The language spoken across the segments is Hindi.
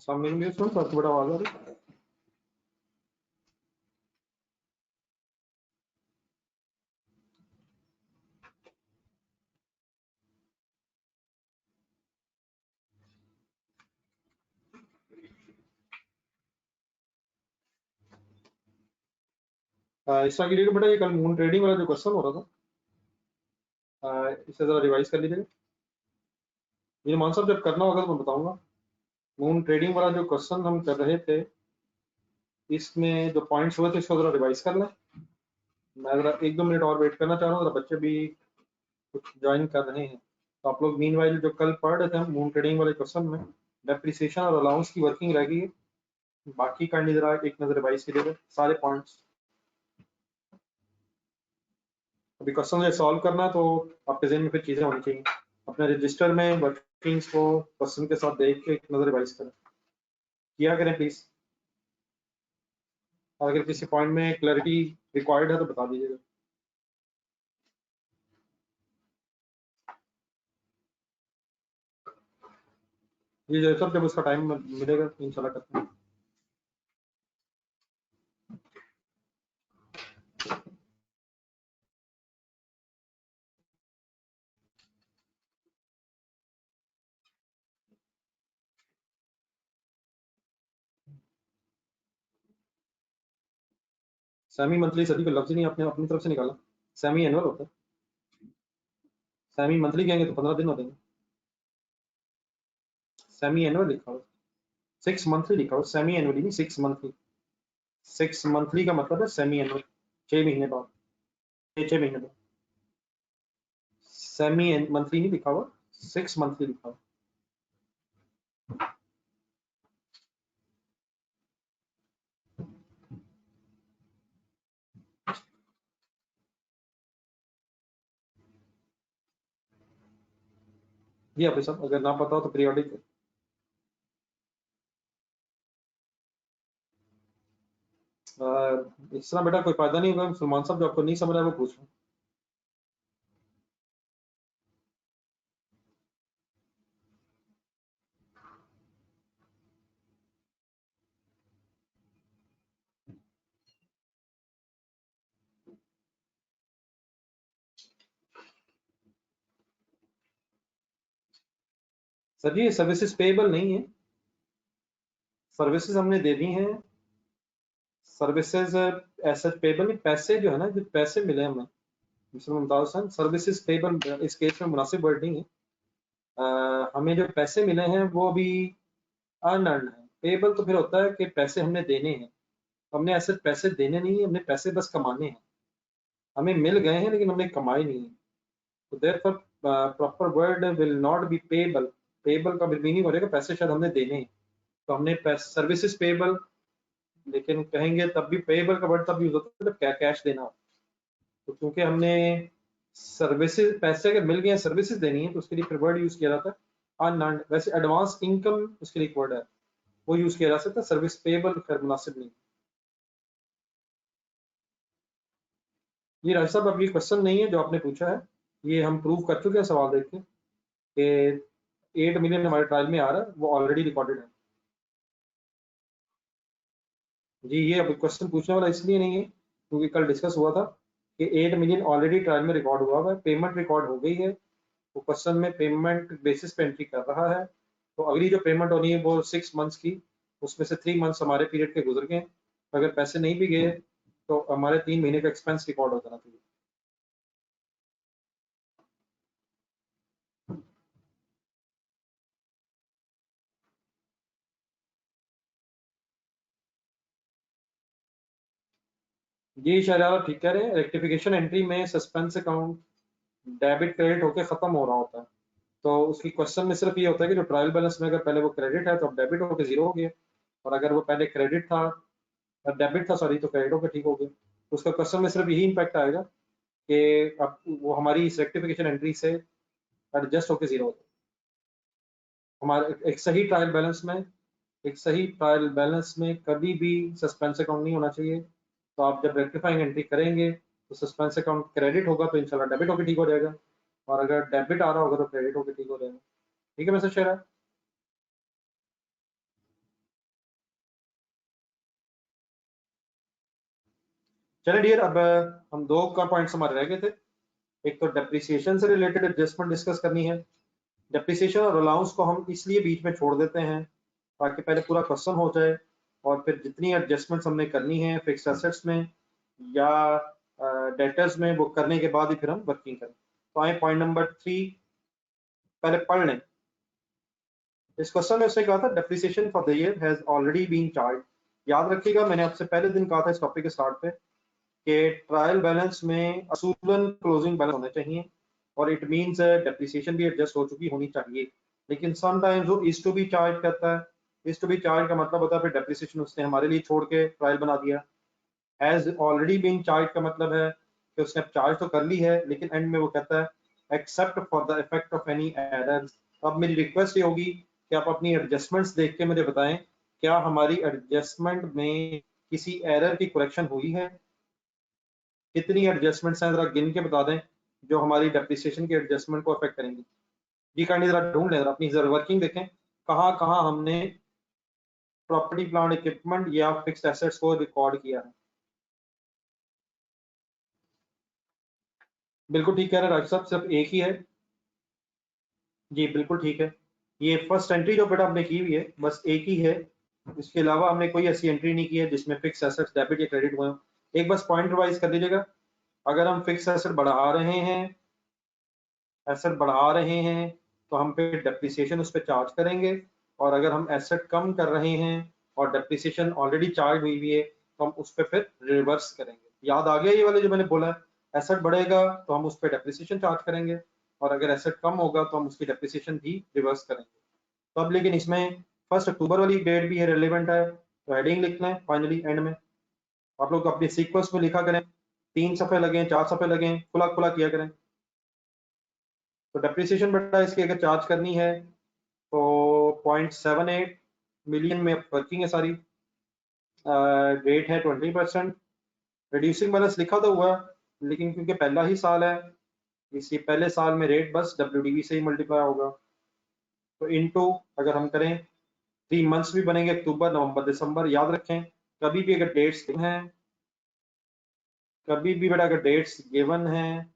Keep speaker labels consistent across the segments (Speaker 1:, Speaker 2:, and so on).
Speaker 1: सामने में सुन पर बड़ा आवाज आ रही इस तरह की डेट बेटा, ये कल मून ट्रेडिंग वाला जो क्वेश्चन हो रहा था, इसे जरा रिवाइज कर लीजिएगा। ये मान साहब जब करना होगा तो मैं बताऊंगा। मून ट्रेडिंग वाला जो क्वेश्चन हम कर रहे थे, इसमें जो पॉइंट्स हुए थे इसको जरा रिवाइज कर लें। मैं जरा 1-2 मिनट और वेट करना चाह रहा हूँ, जरा बच्चे भी कुछ ज्वाइन कर रहे हैं। तो आप लोग मीनवाइल जो कल पढ़ रहे थे हम मून ट्रेडिंग वाले क्वेश्चन में डेप्रिसिएशन और अलाउंस की वर्किंग रह गई है, बाकी काइंडली जरा एक नजर रिवाइज कीजिएगा सारे पॉइंट्स। अभी क्वेश्चन ये सॉल्व करना है तो आपके जहन में फिर चीजें होनी चाहिए। अपने रजिस्टर में वर्किंग्स को क्वेश्चन के साथ देख के एक नजर रिवाइज करें, किया करें प्लीज। अगर किसी पॉइंट में क्लैरिटी रिक्वायर्ड है तो बता दीजिएगा। ये जैसा जब उसका टाइम मिलेगा इंशाल्लाह करते हैं। सेमी मंथली सभी को लफ्ज ही नहीं आपने अपनी तरफ से निकाला। सेमी एनुअल होता है, सेमी मंथली कहेंगे तो 15 दिन होते हैं। सेमी एनुअल लिखा हो, 6 मंथली लिखा हो, सेमी एनुअली नहीं 6 मंथली। 6 मंथली का मतलब है सेमी एनुअल, 6 महीने बाद, 6 महीने बाद। सेमी मंथली नहीं लिखा हुआ, 6 मंथली लिखा हुआ। ये आप सब अगर ना पता हो तो पीरियोडिक इस तरह बेटा कोई फायदा नहीं होगा। सलमान साहब जो आपको नहीं समझ रहा है वो पूछ लो। सर जी ये सर्विसेज पेएबल नहीं है, सर्विसेज हमने दे दी हैं। सर्विसेज एसेट पेएबल नहीं, पैसे जो है ना, जो पैसे मिले हमें mister Mumtaz Hasan, services payable इस केस में मुनासिब वर्ड नहीं है। हमें जो पैसे मिले हैं वो भी अनअर्न्ड है। पेएबल तो फिर होता है कि पैसे हमने देने हैं, हमने ऐसे पैसे देने नहीं है, हमने पैसे बस कमाने हैं। हमें मिल गए हैं लेकिन हमने कमाए नहीं है, तो therefore proper word will not be payable. Payable का मीनिंग हो जाएगा पैसे शायद हमने देने हैं, तो हमने सर्विसेज पेएबल लेकिन कहेंगे तब भी पेएबल का वर्ड तब यूज होता है जब कैश देना हो। तो क्योंकि हमने सर्विसेज पैसे अगर मिल गए सर्विसेज देनी है तो उसके लिए फिर वर्ड यूज किया जाता है अनअर्न्ड। वैसे एडवांस इनकम उसके लिए एक वर्ड है, वो यूज किया जा सकता है। सर्विस पेएबल खैर मुनासिब नहीं। ये राज साहब अब ये क्वेश्चन नहीं है जो आपने पूछा है, ये हम प्रूव कर चुके हैं सवाल देख के कि 8 मिलियन हमारे ट्रायल में आ रहा है, वो ऑलरेडी रिकॉर्डेड है। जी ये अब क्वेश्चन पूछने वाला इसलिए नहीं है क्योंकि कल डिस्कस हुआ था कि 8 मिलियन ऑलरेडी ट्रायल में रिकॉर्ड हुआ है, पेमेंट रिकॉर्ड हो गई है। वो क्वेश्चन में पेमेंट बेसिस पे एंट्री कर रहा है, तो अगली जो पेमेंट होनी है वो 6 मंथ्स की, उसमें से 3 मंथ्स हमारे पीरियड के गुजर गए। अगर पैसे नहीं भी गए तो हमारे 3 महीने का एक्सपेंस रिकॉर्ड हो जाना चाहिए। जी शायद आप ठीक कह रहे हैं, रेक्टिफिकेशन एंट्री में सस्पेंस अकाउंट डेबिट क्रेडिट होकर खत्म हो रहा होता है। तो उसकी क्वेश्चन में सिर्फ ये होता है कि जो ट्रायल बैलेंस में अगर पहले वो क्रेडिट है तो अब डेबिट होकर जीरो हो गया, और अगर वो पहले क्रेडिट था, डेबिट था सॉरी, तो क्रेडिट होकर ठीक हो गया। तो उसका क्वेश्चन में सिर्फ यही इम्पैक्ट आएगा कि अब वो हमारी इस रेक्टिफिकेशन एंट्री से एडजस्ट होकर जीरो होता है। हमारे एक सही ट्रायल बैलेंस में, एक सही ट्रायल बैलेंस में कभी भी सस्पेंस अकाउंट नहीं होना चाहिए। तो आप जब रेक्टिफाइंग एंट्री करेंगे तो सस्पेंस अकाउंट क्रेडिट होगा तो इंशाल्लाह डेबिट होकर ठीक हो जाएगा, और अगर डेबिट आ रहा होगा तो क्रेडिट होकर ठीक हो जाएगा। ठीक है मिस्टर शेरा? चलिए डियर, अब हम दो का पॉइंट्स हमारे रह गए थे। एक तो डेप्रिसिएशन से रिलेटेड एडजस्टमेंट डिस्कस करनी है। डेप्रिसिएशन और अलाउंस को हम इसलिए बीच में छोड़ देते हैं ताकि पहले पूरा क्वेश्चन हो जाए, और फिर जितनी एडजस्टमेंट्स हमने करनी है फिक्स एसेट्स में या डेटर्स में, वो करने के बाद ही फिर हम वर्किंग करें। तो आए पॉइंट नंबर 3 पहले पढ़ लें। इस क्वेश्चन में उसने कहा था depreciation for the year has already been charge. याद रखिएगा, मैंने आपसे पहले दिन कहा था इस टॉपिक के स्टार्ट पे कि ट्रायल बैलेंस में असूलन क्लोजिंग बैलेंस होने चाहिए, और इट मींस डेप्रिसिएशन भी एडजस्ट हो चुकी होनी चाहिए। लेकिन समटाइम्स वो इज टू बी चार्ज करता है। इज टू बी चार्ज का मतलब होता है फिर डेप्रिसिएशन उसने हमारे लिए छोड़ के ट्रायल बना दिया। हैज ऑलरेडी बीन चार्ज का मतलब है कि उसने चार्ज तो कर ली है, लेकिन एंड में वो कहता है except for the effect of any errors. अब मेरी रिक्वेस्ट ये होगी कि आप अपनी एडजस्टमेंट्स देख के मुझे बताएं, क्या हमारी एडजस्टमेंट में किसी एरर की करेक्शन हुई है? कितनी एडजस्टमेंट्स हैं, जरा गिन के बता दें जो हमारी डेप्रिसिएशन की एडजस्टमेंट को अफेक्ट करेंगी। जी काइंडली जरा ढूंढ लें, जरा अपनी जरा वर्किंग देखें, कहाँ कहाँ हमने प्रॉपर्टी प्लांट इक्विपमेंट या फिक्स्ड एसेट्स को रिकॉर्ड किया है। बिल्कुल ठीक कह रहे हैं राज साहब, सिर्फ एक ही है। जी बिल्कुल ठीक है, ये फर्स्ट एंट्री जो बेटा आपने की हुई है बस एक ही है। इसके अलावा हमने कोई ऐसी एंट्री नहीं की है जिसमें फिक्स एसेट्स डेबिट या क्रेडिट हुए हो। एक बस पॉइंट रिवाइज कर लीजिएगा, अगर हम फिक्स एसेट बढ़ा रहे हैं, एसेट बढ़ा रहे हैं तो हम फिर डेप्रिसिएशन उस पर चार्ज करेंगे, और अगर हम एसेट कम कर रहे हैं और डेप्रिसिएशन ऑलरेडी चार्ज हुई हुई है तो हम उस पर फिर रिवर्स करेंगे। याद आ गया ये वाले जो मैंने बोला है, एसेट बढ़ेगा तो हम उस पर डेप्रिसिएशन चार्ज करेंगे, और अगर एसेट कम होगा तो हम उसकी डेप्रिसिएशन भी रिवर्स करेंगे। तो अब लेकिन इसमें 1 अक्टूबर वाली डेट भी है, रिलेवेंट है, तो हेडिंग लिखना है फाइनली एंड में। आप लोग अपने सीक्वेंस में लिखा करें, 3 सफ़े लगे 4 सफ़े लगे, खुला खुला किया करें। तो डेप्रिसिएशन बेटा इसकी अगर चार्ज करनी है तो 0.78 मिलियन में वर्किंग है सारी, रेट है 20%। रिड्यूसिंग बैलेंस लिखा तो हुआ, लेकिन क्योंकि पहला ही साल है, इसी पहले साल में रेट बस WDV से ही मल्टीप्लाई होगा। तो इनटू अगर हम करें 3 मंथ्स भी बनेंगे, अक्टूबर नवंबर दिसंबर। याद रखें कभी भी अगर डेट्स हैं, कभी भी बेटा अगर डेट्स गिवन हैं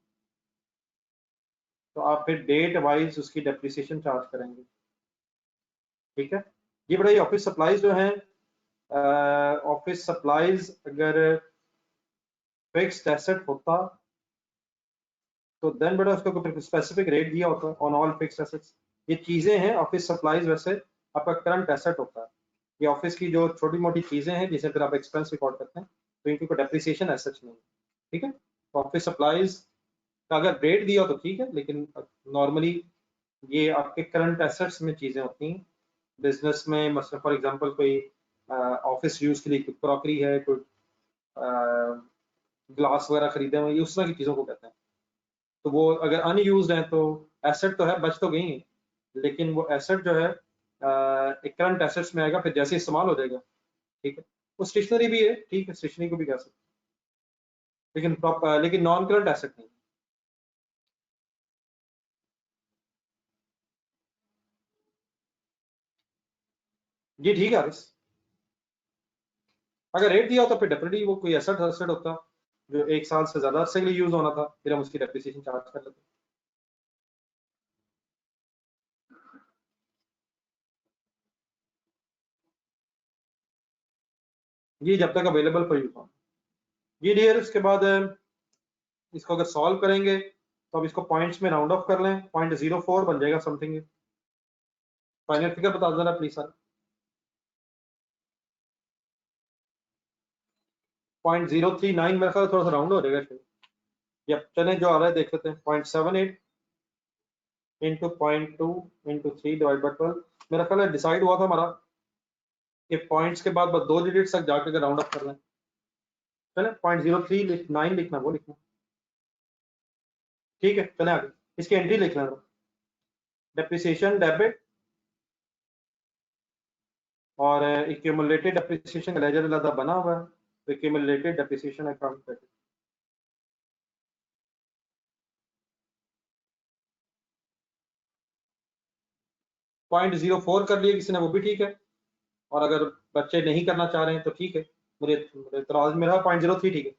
Speaker 1: तो आप फिर डेट वाइज उसकी डेप्रिसिएशन चार्ज करेंगे। ठीक है, ये बड़ा, ये ऑफिस सप्लाईज जो है, ऑफिस सप्लाईज अगर फिक्स्ड एसेट होता तो देन बेटा उसका कोई स्पेसिफिक रेट दिया होता ऑन ऑल फिक्स्ड एसेट्स। ये चीजें हैं ऑफिस सप्लाईज, वैसे आपका करंट एसेट होता है। ये ऑफिस की जो छोटी मोटी चीजें हैं जिसे फिर आप एक्सपेंस रिकॉर्ड करते हैं, तो इनकी कोई डेप्रिसिएशन एसेट्स नहीं है। ठीक है, तो ऑफिस सप्लाईज का अगर रेट दिया तो ठीक है, लेकिन नॉर्मली ये आपके करंट एसेट्स में चीजें होती हैं। बिजनेस में मतलब फॉर एग्जांपल कोई ऑफिस यूज के लिए क्रॉकरी है, कोई ग्लास वगैरह खरीदे हुए, ये उस तरह की चीजों को कहते हैं। तो वो अगर अनयूज्ड है तो एसेट तो है, बच तो गई है, लेकिन वो एसेट जो है एक करंट एसेट्स में आएगा फिर जैसे इस्तेमाल हो जाएगा। ठीक है, वो स्टेशनरी भी है, ठीक है, स्टेशनरी को भी कह सकते हैं, लेकिन नॉन करंट एसेट नहीं। जी ठीक है आरिस, अगर रेट दिया होता फिर डेफिनेटली वो कोई एसेट एसेट होता जो 1 साल से ज्यादा अरसे के लिए यूज होना था, फिर हम उसकी डेप्रिसिएशन चार्ज कर लेते। ये जब तक अवेलेबल फॉर यूज हो। ये डियर, उसके बाद इसको अगर सॉल्व करेंगे तो अब इसको पॉइंट्स में राउंड ऑफ कर लें, 0.04 बन जाएगा समथिंग। फाइनल फिगर बता देना प्लीज सर। 0.039 मेरे ख्याल थोड़ा सा राउंड हो जाएगा शायद। या चलें जो आ रहा है देख लेते हैं, 0.78 इंटू 0.2 इंटू 3 डिवाइड बाई 12। मेरा ख्याल है डिसाइड हुआ था हमारा कि पॉइंट्स के बाद बस 2 डिजिट तक जाकर अगर राउंड ऑफ कर लें। चले 0.039 लिखना, वो लिखना। ठीक है, चले आगे इसकी एंट्री लिख लें। डेप्रिसिएशन डेबिट और एक्यूमुलेटेड डेप्रिसिएशन का लेजर अलग बना हुआ है, तो एक्यूमुलेटेड डेप्रिसिएशन अकाउंट। 0.04 कर लिए किसी ने, वो भी ठीक है, और अगर बच्चे नहीं करना चाह रहे हैं तो ठीक है। मुझे इतराज मेरा 0.03 ठीक है,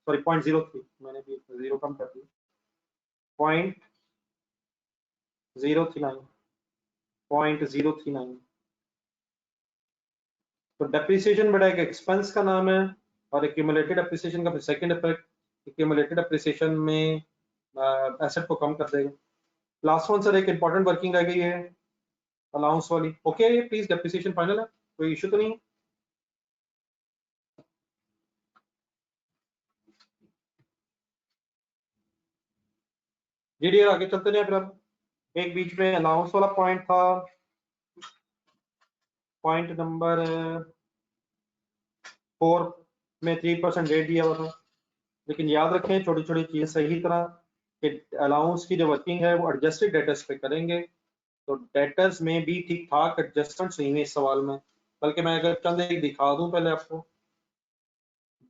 Speaker 1: सॉरी 0.03, मैंने भी 0 कम कर दिया, 0.039, 0.039। तो डेप्रिसिएशन बड़ा एक एक्सपेंस का नाम है, और एक्यूमुलेटेड एप्रिसिएशन का सेकंड इफेक्ट, एक्यूमुलेटेड एप्रिसिएशन में एसेट को कम कर देगा। लास्ट वन सर एक इंपॉर्टेंट वर्किंग रह गई है अलाउंस वाली, ओके है ये प्लीज, डेप्रिसिएशन फाइनल है, कोई इशू तो नहीं है? जी डियर आगे चलते हैं। फिर अब एक बीच में अलाउंस वाला पॉइंट था, पॉइंट नंबर 4 में 3% रेट दिया हुआ था, लेकिन याद रखें छोटी छोटी चीजें सही तरह कि अलाउंस की जो वर्किंग है वो एडजस्टेड डेटर्स पे करेंगे, तो डेटर्स में भी ठीक ठाक एडजस्टमेंट नहीं है इस सवाल में, बल्कि मैं अगर चंद एक दिखा दूं पहले आपको,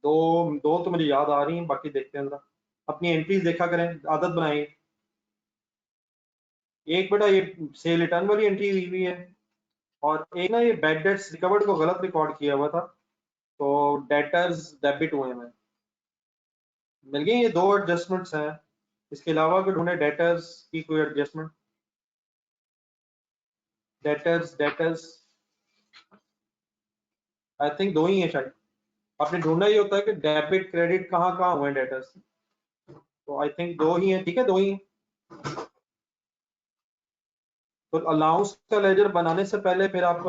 Speaker 1: दो दो तो मुझे याद आ रही हैं, बाकी देखते हैं जरा, अपनी एंट्रीज देखा करें, आदत बनाएं। एक बेटा ये सेल रिटर्न वाली एंट्री हुई हुई है, और एक ना ये बैड डेट्स रिकवर्ड को गलत रिकॉर्ड किया हुआ था, तो डेटर्स डेबिट हुए हैं, मिल गई, ये दो एडजस्टमेंट्स हैं। इसके अलावा अगर ढूंढे डेटर्स की कोई adjustment, debtors debtors I think दो ही है शायद, आपने ढूंढना ही होता है कि डेबिट क्रेडिट कहाँ कहाँ हुए डेटर्स, तो आई थिंक दो ही है, ठीक है दो ही है। तो अलाउंस का लेजर बनाने से पहले फिर आप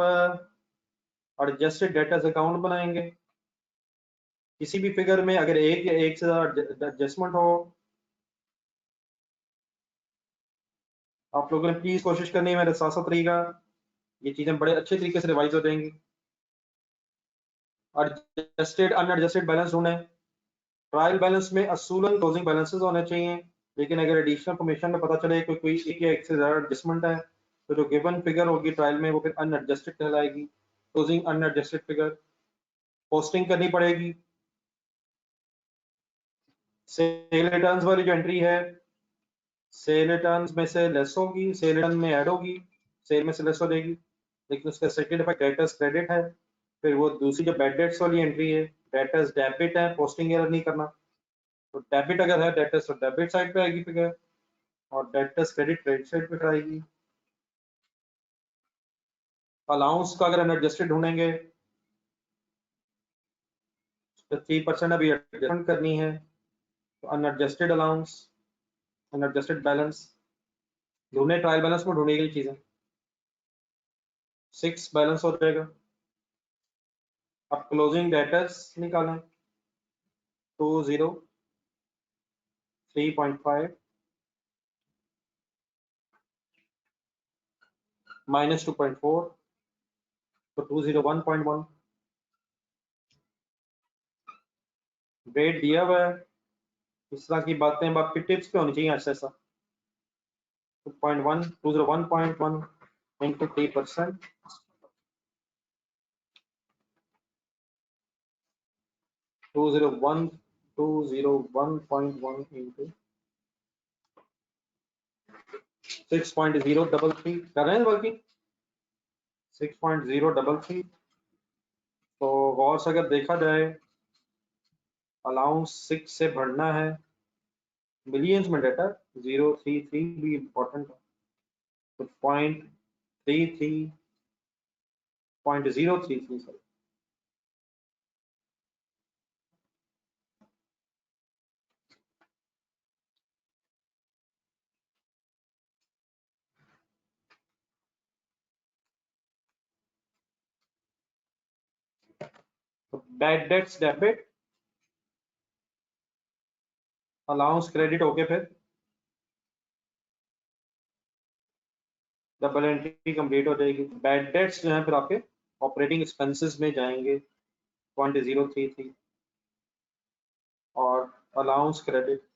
Speaker 1: एडजस्टेड डेटर्स अकाउंट बनाएंगे, किसी भी फिगर में अगर एक या एक से ज्यादा एडजस्टमेंट हो, आप लोगों ने प्लीज कोशिश करनी है मेरे साथ साथ रहिएगा, ये चीजें बड़े अच्छे तरीके से रिवाइज हो जाएंगी। एडजस्टेड अनएडजस्टेड बैलेंस ढूंढे, ट्रायल बैलेंस में असूलन क्लोजिंग बैलेंसेस होने चाहिए, लेकिन अगर एडिशनल फॉर्मेशन में पता चले कोई कोई एक या एक से ज्यादा एडजस्टमेंट है, तो जो गिवन फिगर होगी ट्रायल में वो फिर अनएडजस्टेड कहलाएगी, क्लोजिंग अनएडजस्टेड फिगर। पोस्टिंग करनी पड़ेगी, सेल रिटर्न्स वाली जो एंट्री है, सेल रिटर्न्स में से लेस होगी, सेल रिटर्न में ऐड होगी, सेल में से लेस हो जाएगी, लेकिन उसका सेकंड इफेक्ट डेटर्स क्रेडिट है। फिर वो दूसरी जो बैड डेट्स वाली एंट्री है, डेटर्स डेबिट है, पोस्टिंग एरर नहीं करना, तो डेबिट अगर है डेटर्स तो डेबिट साइड पे आएगी फिगर, और डेटर्स क्रेडिट क्रेडिट साइड पे आएगी। अलाउंस का अगर अनएडजस्टेड ढूंढेंगे तो 3% अभी एडजस्टमेंट करनी है, तो अनएडजस्टेड अलाउंस, अनएडजस्टेड बैलेंस ढूंढे, ट्रायल बैलेंस में ढूंढी गई चीजें 6 बैलेंस हो जाएगा। अब क्लोजिंग डेटर्स निकालें, 203.5 माइनस 2.4, तो 201.1 रेट दिया हुआ है। इस तरह की बातें आपकी टिप्स पे होनी चाहिए ऐसा ऐसा। 2.1 201.1 into 3%, 201.1 into 6.033 कर रहे हैं वर्किंग, 6.033। तो गौर से अगर देखा जाए अलाउंस 6 से बढ़ना है, मिलियंस में डेटा 033 भी इम्पोर्टेंट है, तो 0.33 सॉरी। तो bad debts debit, allowance credit okay, फिर डबल एंट्री कंप्लीट हो जाएगी। बैड डेट्स जो है फिर आपके ऑपरेटिंग एक्सपेंसेस में जाएंगे 0.033, और अलाउंस क्रेडिट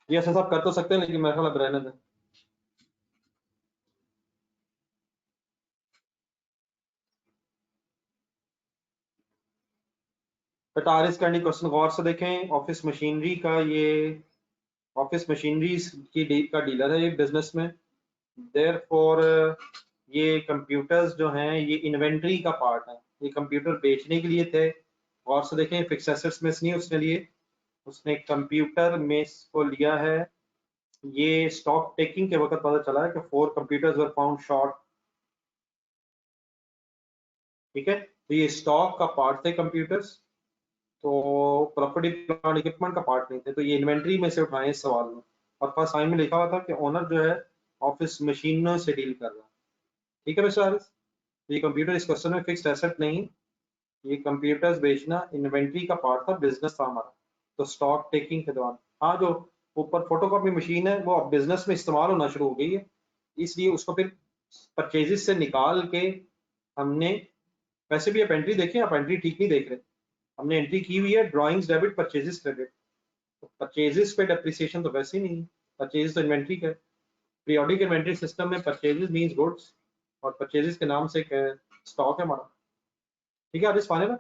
Speaker 1: ये ऐसा सब कर तो सकते हैं, लेकिन मेरे ख्याल अब रहने दें। टारिस करनी क्वेश्चन गौर से देखें। ऑफिस मशीनरी का ये ऑफिस मशीनरी का डीलर है ये बिजनेस में। देयरफॉर ये कंप्यूटर्स जो हैं ये इन्वेंट्री का पार्ट है, ये कंप्यूटर बेचने के लिए थे। गौर से देखें, फिक्स एसेट्स में नहीं उसने लिए, उसने कंप्यूटर में को लिया है। ये स्टॉक टेकिंग के वक्त पता चला है कि 4 कंप्यूटर्स वर फाउंड शॉर्ट। ठीक है, तो ये स्टॉक का पार्ट थे कंप्यूटर्स, तो प्रॉपर्टी प्लांट इक्विपमेंट का पार्ट नहीं थे, तो ये इन्वेंट्री में से उठाए इस सवाल में। और फर्स्ट साइन में लिखा हुआ था कि ओनर जो है ऑफिस मशीनों से डील कर रहा है। ठीक है मिस्टर हारिस, तो ये कंप्यूटर इस क्वेश्चन में फिक्स्ड एसेट नहीं, ये कंप्यूटर्स बेचना इन्वेंट्री का पार्ट था, बिजनेस था हमारा। तो स्टॉक टेकिंग के दौरान, हाँ, जो ऊपर फोटोकॉपी मशीन है वो अब बिजनेस में इस्तेमाल होना शुरू हो गई है, इसलिए उसको फिर परचेजेस से निकाल के हमने, वैसे भी आप एंट्री देखें, आप एंट्री ठीक नहीं देख रहे। हमने एंट्री की हुई है ड्राइंग्स डेबिट परचेजेस क्रेडिट, तो परचेजेस पे डेप्रिसिएशन तो वैसे ही नहीं है, परचेजेस तो इन्वेंट्री का है। पीरियोडिक इन्वेंट्री सिस्टम में परचेजेस मींस गुड्स, और परचेजेस के नाम से स्टॉक है हमारा। ठीक है, आप इस फाइनल है।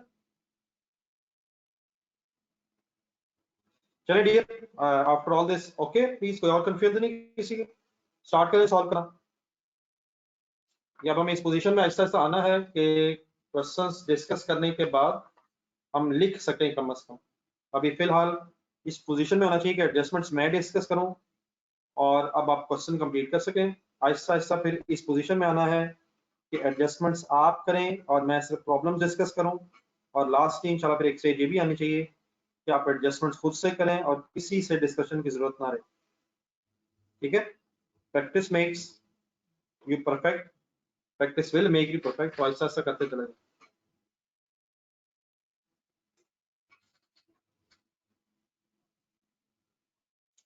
Speaker 1: चलिए dear, after all this okay, please कोई और कंफ्यूजन नहीं किसी की, स्टार्ट करें सॉल्व करना। या अब हमें इस पोजीशन में ऐसा ऐसा आना है कि क्वेश्चंस डिस्कस करने के बाद हम लिख सकें कम से कम। अभी फिलहाल इस पोजीशन में होना चाहिए कि एडजस्टमेंट्स मैं डिस्कस करूं और अब आप क्वेश्चन कंप्लीट कर सकें। आहिस्ता आहिस्ता फिर इस पोजीशन में आना है कि एडजस्टमेंट्स आप करें और मैं सिर्फ प्रॉब्लम डिस्कस करूं, और लास्ट की इंशाल्लाह फिर एक स्टेज ये भी आनी चाहिए कि आप एडजस्टमेंट्स खुद से करें और किसी से डिस्कशन की जरूरत ना रहे। ठीक है, practice makes you perfect, practice will make you perfect, तो आहिस्ता आहिस्ता करते चले।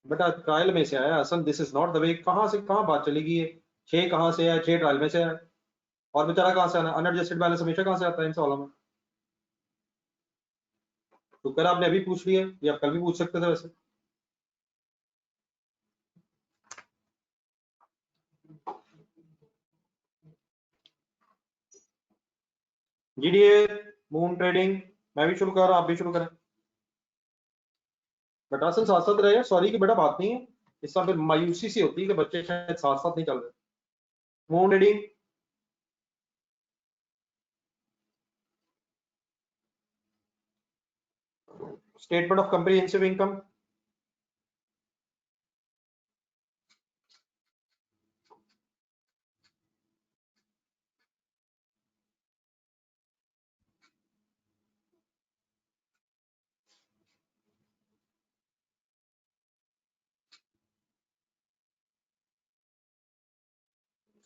Speaker 1: बेटा ट्रायल में से आया असल, दिस इज नॉट द वे। कहाँ से कहाँ बात चली गई है, 6 कहाँ से आया, 6 ट्रायल में से आया, और बेचारा कहाँ से आना, अनएडजस्टेड बैलेंस हमेशा कहाँ से आता है इन सवालों में। शुक्र आपने अभी पूछ लिया, ये आप कल भी पूछ सकते थे वैसे। जीडीए, मून ट्रेडिंग, मैं भी शुरू कर रहा हूँ, आप भी शुरू करें। बेटा असल साथ साथ रहे, सॉरी की बेटा बात नहीं है, इससे फिर मायूसी सी होती है कि बच्चे शायद साथ साथ नहीं चल रहे। Moon trading, statement of comprehensive income,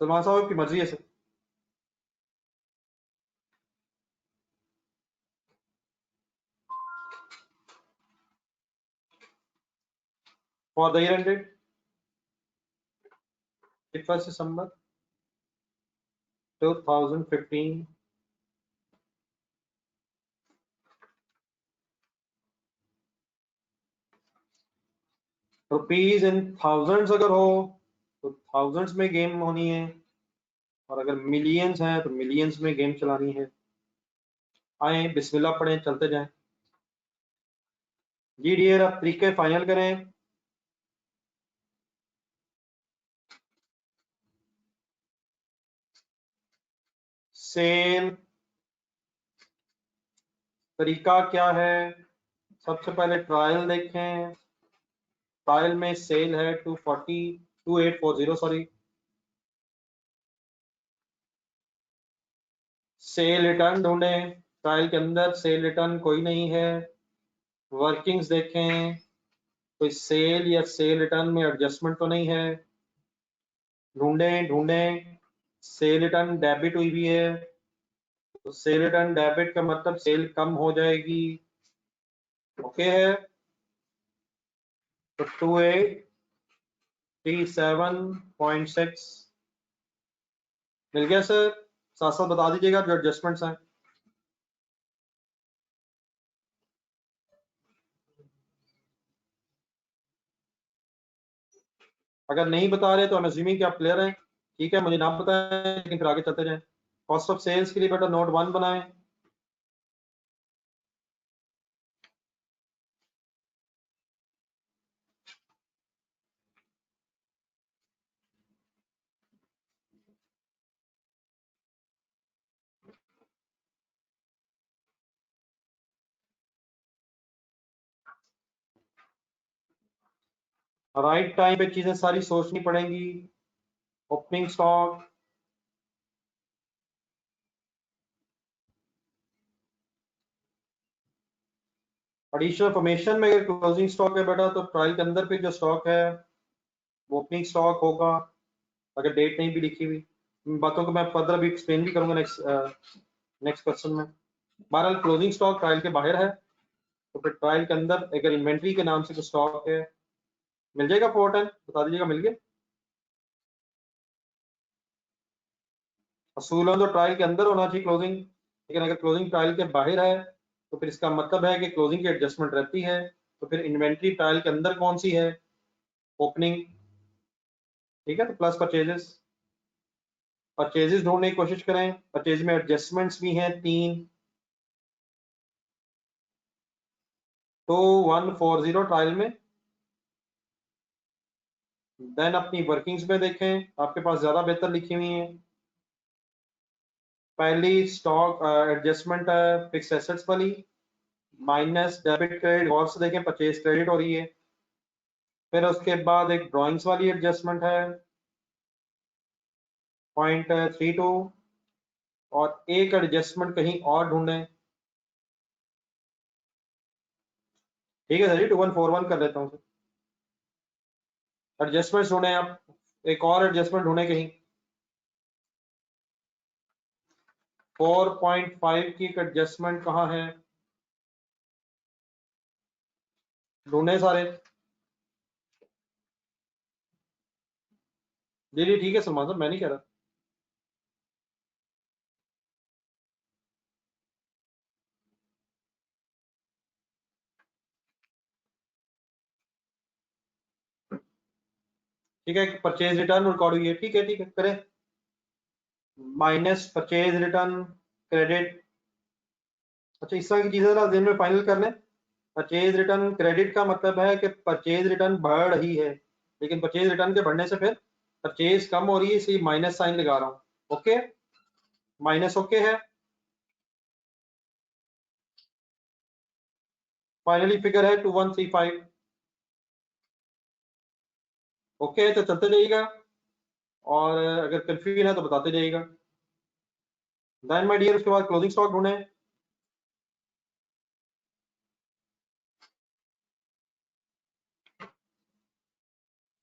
Speaker 1: Salman साहब की मर्जी है sir. For the year ended 31 December 2015, rupees in thousands अगर हो तो थाउजेंड्स में गेम होनी है, और अगर मिलियंस हैं तो मिलियंस में गेम चलानी है। आए बिस्मिल्लाह पढ़ें, चलते जाएं। जी डियर, आप तरीके फाइनल करें। सेल तरीका क्या है, सबसे पहले ट्रायल देखें। ट्रायल में सेल है 2840, सॉरी, सेल रिटर्न ढूंढें। ट्रायल के अंदर सेल रिटर्न कोई नहीं है। वर्किंग्स देखें, कोई सेल या सेल रिटर्न में एडजस्टमेंट तो नहीं है। ढूंढें ढूंढें, सेल रिटर्न डेबिट हुई भी है, तो सेल रिटर्न डेबिट का मतलब सेल कम हो जाएगी। ओके है, तो 2837.6 मिल गया सर। साथ साथ बता दीजिएगा जो एडजस्टमेंट्स हैं। अगर नहीं बता रहे तो हम अज्यूमिंग कि आप क्लियर हैं। ठीक है, मुझे नाम बताएं लेकिन फिर आगे चलते जाएं। कॉस्ट ऑफ सेल्स के लिए बेटा नोट 1 बनाएं। राइट टाइम पे चीजें सारी सोचनी पड़ेंगी। ओपनिंग स्टॉक, एडिशनल फॉर्मेशन में अगर क्लोजिंग स्टॉक है बेटा तो ट्रायल के अंदर पे जो स्टॉक है वो ओपनिंग स्टॉक होगा, अगर डेट नहीं भी लिखी हुई। इन बातों को मैं फर्दर अभी एक्सप्लेन भी करूंगा नेक्स्ट क्वेश्चन में। बहरहाल क्लोजिंग स्टॉक ट्रायल के बाहर है, तो फिर ट्रायल के अंदर अगर इन्वेंट्री के नाम से कुछ स्टॉक है, मिल जाएगा 410, बता दीजिएगा मिल गया। असूलन तो ट्रायल के अंदर होना चाहिए क्लोजिंग, लेकिन अगर क्लोजिंग ट्रायल के बाहर है तो फिर इसका मतलब है कि क्लोजिंग की एडजस्टमेंट रहती है। तो फिर इन्वेंट्री ट्रायल के अंदर कौन सी है? ओपनिंग। ठीक है, तो प्लस परचेजेस, परचेजेस ढूंढने की कोशिश करें। परचेज में एडजस्टमेंट्स भी हैं 3, तो 140 ट्रायल में। देन अपनी वर्किंग्स में देखें, आपके पास ज्यादा बेहतर लिखी हुई है। पहली स्टॉक एडजस्टमेंट है फिक्स एसेट्स वाली, माइनस डेबिट क्रेडिट, गौर से देखें परचेज क्रेडिट हो रही है। फिर उसके बाद एक ड्राइंग्स वाली एडजस्टमेंट है 0.32, और एक एडजस्टमेंट कहीं और ढूंढें। ठीक है सर जी, 2141 कर लेता हूँ। एडजस्टमेंट ढूंढें आप, एक और एडजस्टमेंट ढूंढें कहीं। 4.5 की एडजस्टमेंट कहाँ है? ढूंढे सारे। जी जी ठीक है सलमान साहब, मैं नहीं कह रहा। ठीक है, परचेज रिटर्न रिकॉर्ड हुई है, ठीक है करें। Minus purchase return credit. अच्छा, इस तरह की चीजें जरा दिन में फाइनल कर लें। परचेज रिटर्न क्रेडिट का मतलब है कि परचेज रिटर्न बढ़ रही है, लेकिन परचेज रिटर्न के बढ़ने से फिर परचेज कम हो रही है, इसलिए माइनस साइन लगा रहा हूँ। ओके, माइनस ओके है। फाइनली फिगर है 2135। ओके, तो चलते जाइएगा, और अगर कंफ्यूजन है तो बताते जाइएगा। देन माय डियर, उसके बाद क्लोजिंग स्टॉक ढूंढे।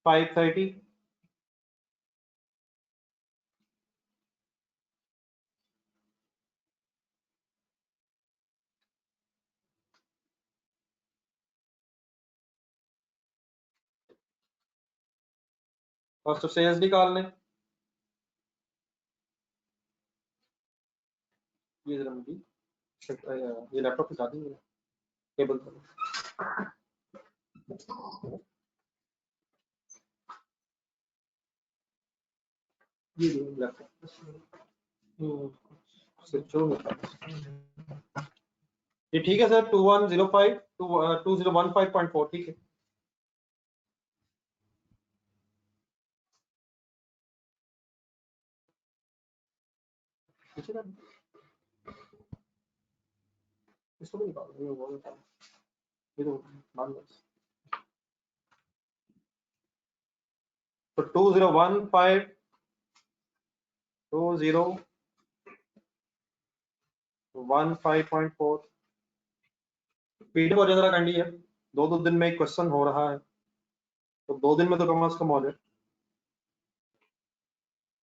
Speaker 1: 530, कॉस्ट ऑफ सेल्स निकाल लें। ये जरा मुझे ये लैपटॉप पे दी केबल पर। ये लैपटॉप ये ठीक है सर, 2105 2015.4, ठीक है। इसको भी निकालो, ये वो निकालो, ये तो मान लो। तो 2015 2015.4 पीडीएफ और जरा कंडी है। दो दो दिन में एक क्वेश्चन हो रहा है, तो 2 दिन में तो कम से कम हो जाए।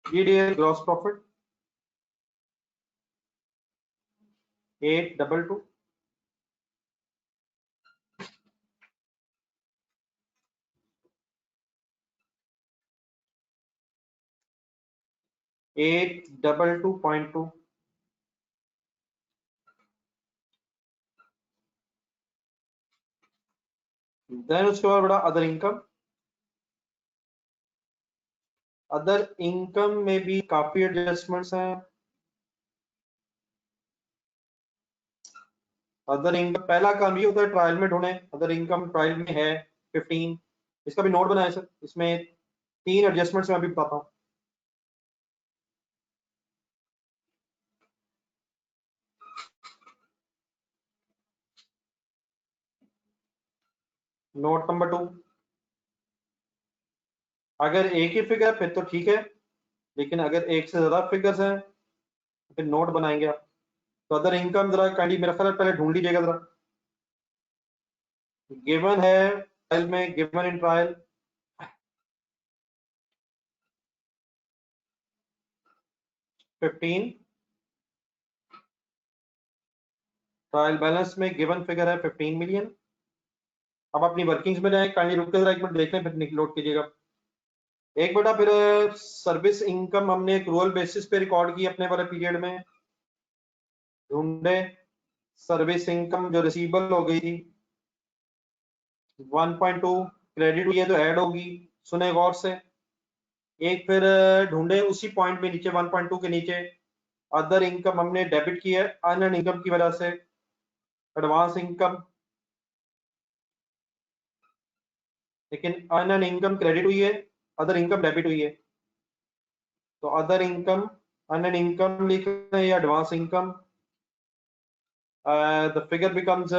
Speaker 1: GDL gross profit 822, 822.2। देन उसके बाद बड़ा अदर इनकम। अदर इनकम में भी काफी एडजस्टमेंट्स हैं। अदर इनकम पहला काम ये होता है ट्रायल में ढूंढे, अदर इनकम ट्रायल में है 15। इसका भी नोट बनाए सर, इसमें 3 एडजस्टमेंट्स मैं अभी बताता हूँ। नोट नंबर 2, अगर एक ही फिगर फिर तो ठीक है, लेकिन अगर एक से ज्यादा फिगर्स हैं फिर नोट बनाएंगे आप। तो अदर इनकम जरा काइंडली मेरा ख्याल पहले ढूंढ लीजिएगा जरा। गिवन है ट्रायल में, given in trial 15, trial balance में गिवन फिगर है 15 मिलियन। अब अपनी वर्किंग्स में जाए, काइंडली रुक के जरा एक मिनट देख लें फिर नोट कीजिएगा। एक बेटा फिर सर्विस इनकम हमने एक्रूअल बेसिस पे रिकॉर्ड की अपने वाले पीरियड में, ढूंढे सर्विस इनकम जो रिसीवेबल हो गई थी 1.2 क्रेडिट हुई है तो ऐड होगी, सुने गौर से। एक फिर ढूंढे उसी पॉइंट में नीचे 1.2 के नीचे अदर इनकम हमने डेबिट की है अनअर्न इनकम की वजह से, एडवांस इनकम, लेकिन अनअर्न इनकम क्रेडिट हुई है, अदर इनकम डेबिट हुई है। तो अदर इनकम अनअर्न इनकम लिख रहे हैं या advance income, the figure becomes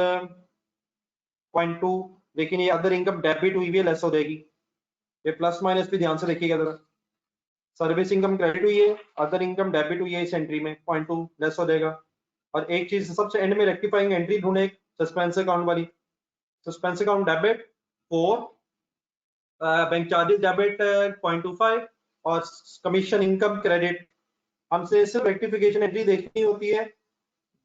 Speaker 1: 0.2, लेकिन ये अदर इनकम डेबिट हुई है, लेस हो जाएगी। ये प्लस माइनस भी ध्यान से देखिएगा जरा। सर्विस इनकम क्रेडिट हुई है, अदर इनकम डेबिट हुई है, इस एंट्री में 0.2 लेस हो जाएगा। और एक चीज सबसे एंड में रेक्टिफाइंग एंट्री ढूंढे, सस्पेंस अकाउंट वाली, suspense account debit 4, bank charges debit 0.25 और कमीशन इनकम क्रेडिट। हमसे सिर्फ रेक्टिफिकेशन एंट्री देखनी होती है,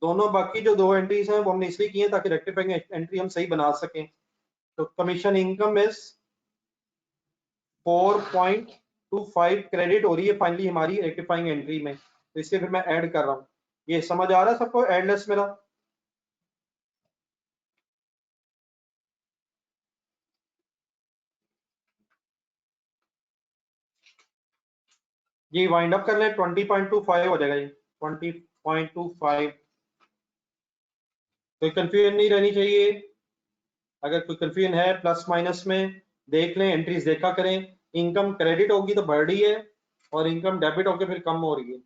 Speaker 1: दोनों बाकी जो दो एंट्रीज हैं वो हमने इसलिए की है ताकि रेक्टिफाइंग एंट्री हम सही बना सकें। तो कमीशन इनकम इज 4.25 क्रेडिट हो रही है फाइनली हमारी रेक्टिफाइंग एंट्री में, तो इसलिए फिर मैं ऐड कर रहा हूँ। ये समझ आ रहा है सबको एडलेस मेरा? ये वाइंड अप कर लें, 20.25 हो जाएगा ये 20.25। कोई कंफ्यूजन नहीं रहनी चाहिए, अगर कोई कंफ्यूजन है प्लस माइनस में देख लें, एंट्रीज देखा करें। इनकम क्रेडिट होगी तो बढ़ रही है और इनकम डेबिट होकर फिर कम हो रही है।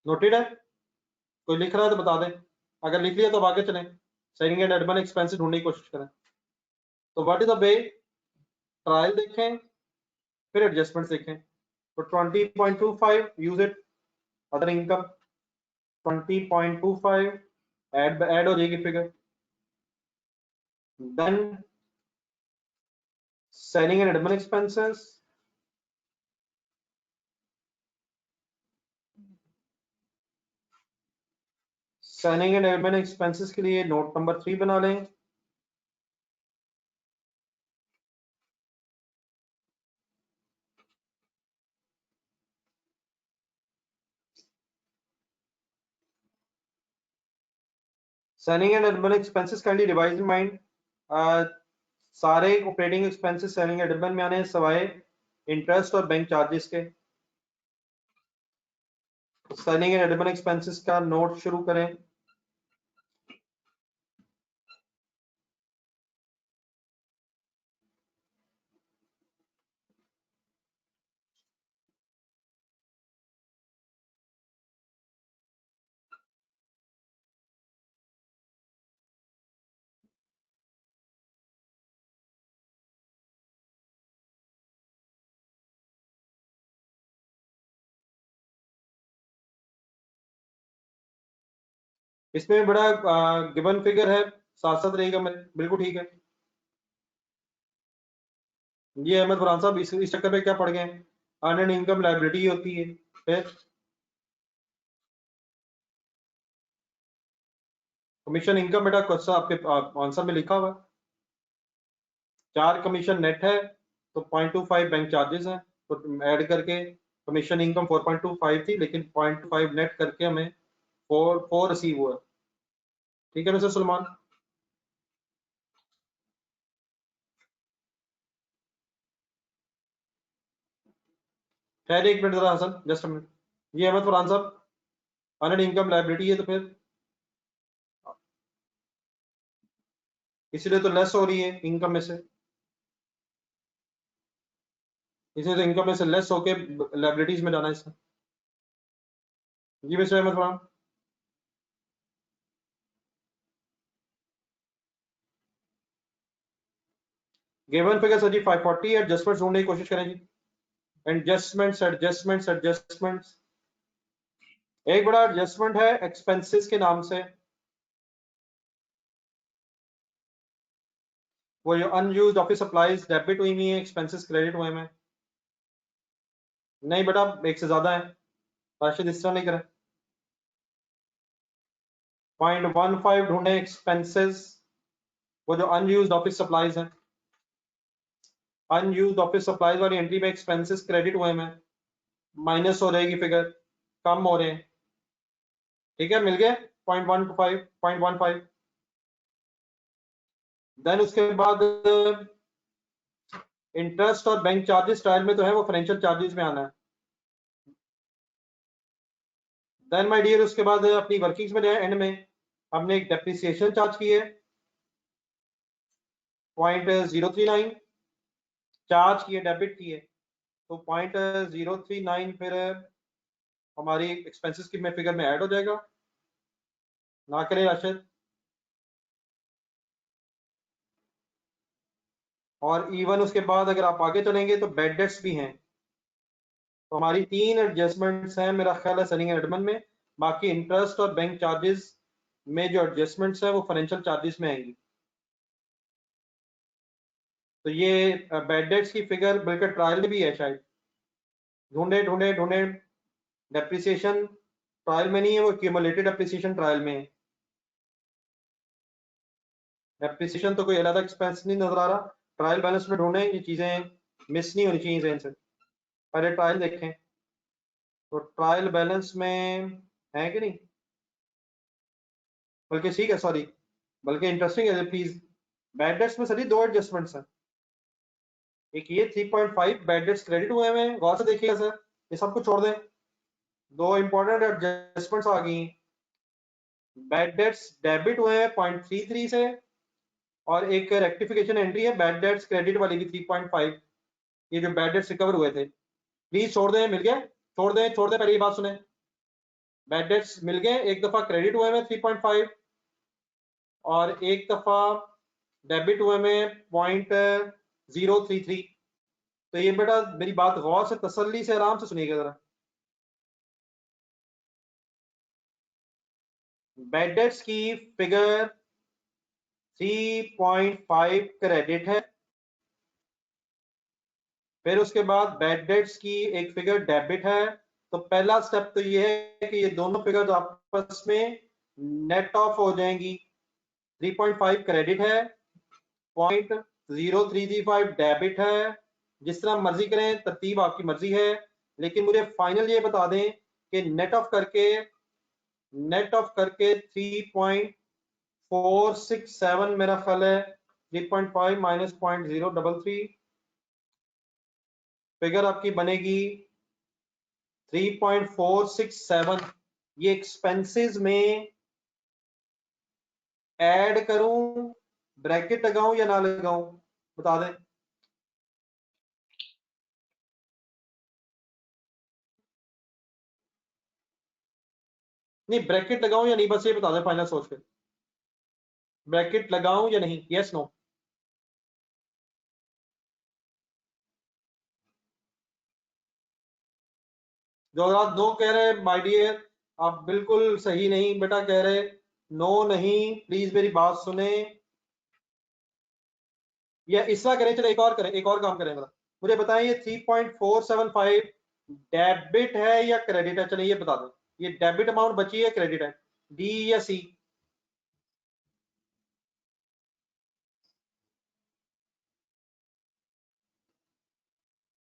Speaker 1: नोटेड है? कोई लिख रहा है तो बता दें, अगर लिख लिया तो अब आगे चलें, सेविंग एंड एडमिन एक्सपेंसेस ढूंढने की कोशिश करें। तो what is the way, trial देखें फिर एडजस्टमेंट देखें। तो 20.25 use it, other income 20.25 add हो जाएगी figure. Then selling and admin expenses, selling and admin expenses के लिए नोट नंबर 3 बना लें। Selling and admin expenses kindly revise mind, सारे operating expenses selling and admin में आने हैं सवाए इंटरेस्ट और बैंक चार्जेस के। सेलिंग एंड एडमिन एक्सपेंसेस का नोट शुरू करें। इसमें बड़ा गिवन फिगर है, साथ साथ रहेगा मेरे, बिल्कुल ठीक है। ये अहमद फरहान साहब इस चक्कर में क्या पड़ गए, अर्न इनकम लाइबिलिटी होती है, फिर कमीशन इनकम बेटा क्वेश्चन आपके आंसर में लिखा हुआ है, 4 कमीशन नेट है तो 0.25 बैंक चार्जेस हैं, तो ऐड करके कमीशन इनकम 4.25 थी, लेकिन 0.25 नेट करके हमें 4 रिसीव हुआ। ठीक है मिस्टर सलमान? खैर एक मिनट जरा हसन, जस्ट मिनट। ये अहमद फरहान साहब अर्न इनकम लाइबिलिटी है तो फिर इसीलिए तो लेस हो रही है इनकम में से, इसलिए तो इनकम में से लेस होके लाइबिलिटीज में जाना है इसका। जी mister Ahmed Farhan. Given figure sir ji 540 adjustments ढूंढने की कोशिश करें जी। एडजस्टमेंट्स एक बड़ा एडजस्टमेंट है एक्सपेंसेस के नाम से, वो जो अनयूज्ड ऑफिस सप्लाईज डेबिट हुई है, एक्सपेंसेस क्रेडिट हुए हैं। नहीं बेटा एक से ज्यादा है, राशिद इस तरह नहीं करें। 0.15 ढूंढे एक्सपेंसेस, वो जो अनयूज्ड ऑफिस सप्लाईज है, अनयूज्ड ऑफिस सप्लाईज वाली एंट्री में एक्सपेंसेस क्रेडिट हुए हैं, माइनस हो रहेगी फिगर, कम हो रहे हैं। ठीक है मिल गए 0.15। देन उसके बाद इंटरेस्ट और बैंक चार्जेस ट्रायल में तो है, वो फाइनेंशियल चार्जेस में आना है। देन माय डियर उसके बाद अपनी वर्किंग्स में एंड में हमने एक डेप्रिसिएशन चार्ज की है 0.039 चार्ज की है, डेबिट की है, तो 0.039 फिर हमारी एक्सपेंसेस की में फिगर में ऐड हो जाएगा। ना करें राशिद। और इवन उसके बाद अगर आप आगे चलेंगे तो बेड डेट्स भी हैं, तो हमारी 3 एडजस्टमेंट्स हैं मेरा ख्याल है सेलिंग एंड एडमिन में। बाकी इंटरेस्ट और बैंक चार्जेस में जो एडजस्टमेंट्स है वो फाइनेंशियल चार्जेस में आएंगी। तो ये बेड डेट्स की फिगर बल्कि ट्रायल में भी है शायद, ढूंढे ढूंढे ढूंढे। डेप्रिसिएशन ट्रायल में नहीं है, वो क्यूमुलेटेड डेप्रिसिएशन ट्रायल में है। डेप्रिसिएशन तो कोई अलग एक्सपेंस नहीं नजर आ रहा, ट्रायल बैलेंस में ढूंढे, ये चीजें मिस नहीं होनी चाहिए इनसे। पहले ट्रायल देखें, तो ट्रायल बैलेंस में है कि नहीं, बल्कि ठीक है सॉरी, बल्कि इंटरेस्टिंग है प्लीज। बैड डेट्स में सभी 2 एडजस्टमेंट्स हैं, एक ये 3.5 बैड डेट्स क्रेडिट हुए हैं, गौर से देखिएगा सर, ये सब कुछ छोड़ दें, 2 इंपॉर्टेंट एडजस्टमेंट्स आ गई। बैड डेट्स डेबिट हुए हैं 0.33 से, और एक रेक्टिफिकेशन एंट्री है बैड डेट्स क्रेडिट वाली भी 3.5, ये जो बैड डेट्स रिकवर हुए थे। प्लीज छोड़ दें, मिल गया, छोड़ दें, पहले ये बात सुने, बैड डेट्स मिल गए, एक दफा क्रेडिट हुए में 3.5 और एक दफा डेबिट हुए में 0.033। तो ये बेटा मेरी बात गौर से तसल्ली से आराम से सुनिएगा जरा। बैड डेट्स की फिगर 3.5 क्रेडिट है, फिर उसके बाद बैड डेट्स की एक फिगर डेबिट है। तो पहला स्टेप तो ये है कि ये दोनों फिगर आपस में नेट ऑफ हो जाएंगी। 3.5 क्रेडिट है, 0.0335 डेबिट है, जिस तरह मर्जी करें, तरतीब आपकी मर्जी है, लेकिन मुझे फाइनल ये बता दें कि नेट ऑफ करके 3.467 मेरा ख्याल है, 3.5 माइनस 0.033 फिगर आपकी बनेगी 3.467। ये एक्सपेंसेस में ऐड करूं, ब्रैकेट लगाऊं या ना लगाऊं, बता दें। नहीं ब्रैकेट लगाऊं या नहीं, बस ये बता दें फाइनल सोच के, ब्रैकेट लगाऊं या नहीं, यस नो। जो आप नो कह रहे हैं माय डियर, आप बिल्कुल सही नहीं बेटा कह रहे, नो नहीं, प्लीज मेरी बात सुने, या इस तरह करें, चलो एक और करें, एक और काम करें, मुझे बताएं ये 3.475 डेबिट है या क्रेडिट है, चलिए ये बता दो, ये डेबिट अमाउंट बची है क्रेडिट है, डी या सी।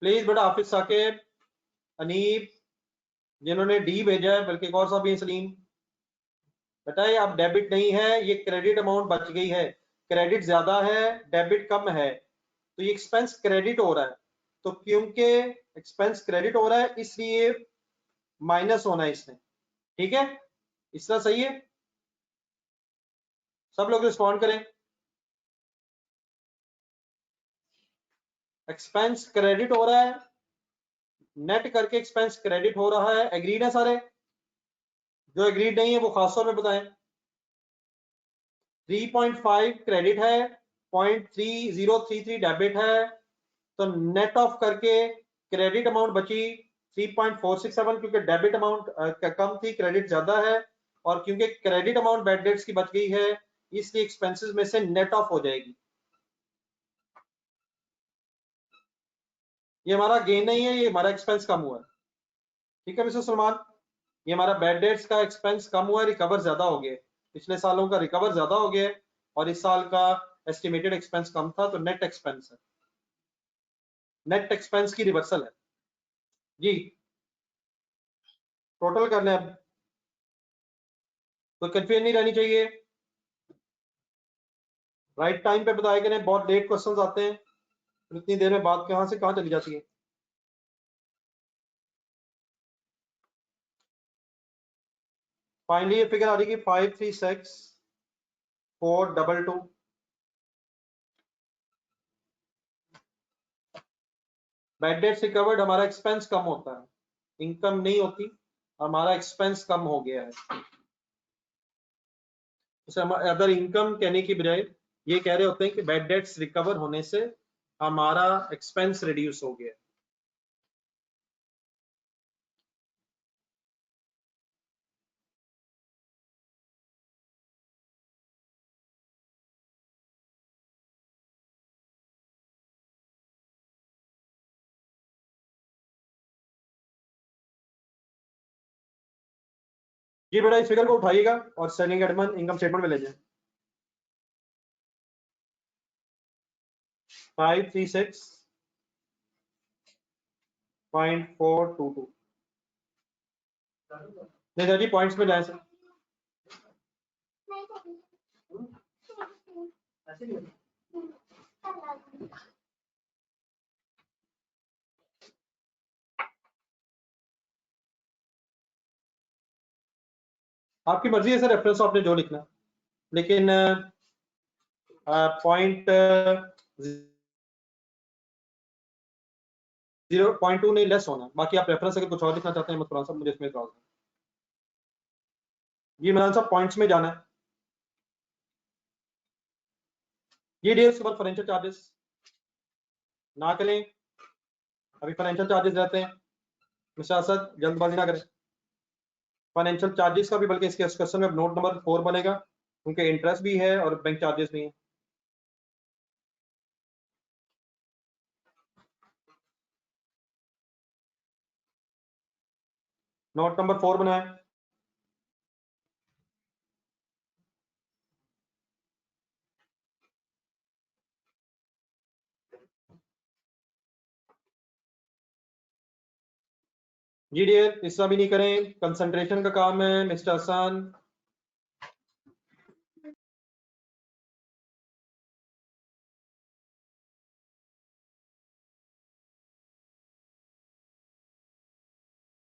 Speaker 1: प्लीज बेटा हाफिज साकिब, अनीब, जिन्होंने डी भेजा है, बल्कि एक और साहब भी सलीम, बताइए आप डेबिट नहीं है, ये क्रेडिट अमाउंट बच गई है, क्रेडिट ज्यादा है डेबिट कम है, तो ये एक्सपेंस क्रेडिट हो रहा है, तो क्योंकि एक्सपेंस क्रेडिट हो रहा है इसलिए माइनस होना है इसमें। ठीक है, इस तरह सही है, सब लोग रिस्पॉन्ड करें। एक्सपेंस क्रेडिट हो रहा है, नेट करके एक्सपेंस क्रेडिट हो रहा है, एग्रीड है सारे, जो एग्रीड नहीं है वो खास तौर में बताएं। 3.5 क्रेडिट है, 0.3033 डेबिट है, तो नेट ऑफ करके क्रेडिट अमाउंट बची 3.467, क्योंकि डेबिट अमाउंट कम थी, क्रेडिट ज्यादा है, और क्योंकि क्रेडिट अमाउंट बैड डेट्स की बच गई है, इसलिए एक्सपेंसेस में से नेट ऑफ हो जाएगी। ये हमारा गेन नहीं है, ये हमारा एक्सपेंस कम हुआ है। ठीक है मिस्टर सलमान, ये हमारा बैड डेट्स का एक्सपेंस कम हुआ है, रिकवर ज्यादा हो गया, पिछले सालों का रिकवर ज्यादा हो गया और इस साल का एस्टिमेटेड एक्सपेंस कम था, तो नेट एक्सपेंस है, नेट एक्सपेंस की रिवर्सल है जी। टोटल कर लें अब, कोई कंफ्यूजन नहीं रहनी चाहिए, राइट टाइम पे बताया करें, बहुत लेट क्वेश्चंस आते हैं, तो इतनी देर में बात कहां से कहां चली जाती है। फाइनली ये फिगर आ रही है 536422। बैड डेट्स रिकवर्ड, हमारा एक्सपेंस कम होता है, इनकम नहीं होती, हमारा एक्सपेंस कम हो गया है। अदर इनकम कहने की बजाय ये कह रहे होते हैं कि बैड डेट्स रिकवर होने से हमारा एक्सपेंस रिड्यूस हो गया। जी बेटा, इस फिगर को उठाइएगा और सेलिंग एडमन इनकम स्टेटमेंट में ले जाए। 536.422 नहीं जी, पॉइंट्स में जाए सर। आपकी मर्जी है सर, रेफरेंस आपने जो लिखना, लेकिन पॉइंट 0.2 नहीं लेस होना, बाकी आप रेफरेंस अगर कुछ और लिखना चाहते हैं मत साहब, मुझे इसमें इतराज है। ये इमरान साहब पॉइंट्स में जाना है। ये डेज के बाद फाइनेंशियल चार्जेस ना करें, अभी फाइनेंशियल चार्जेस रहते हैं, मिस्टर असद जल्दबाजी ना करें। फाइनेंशियल चार्जेस का भी बल्कि इसके क्वेश्चन में नोट नंबर 4 बनेगा, क्योंकि इंटरेस्ट भी है और बैंक चार्जेस भी है। नोट नंबर 4 बनाए। जी डियर, इस तरह भी नहीं करें, कंसंट्रेशन का काम है mister Hasan.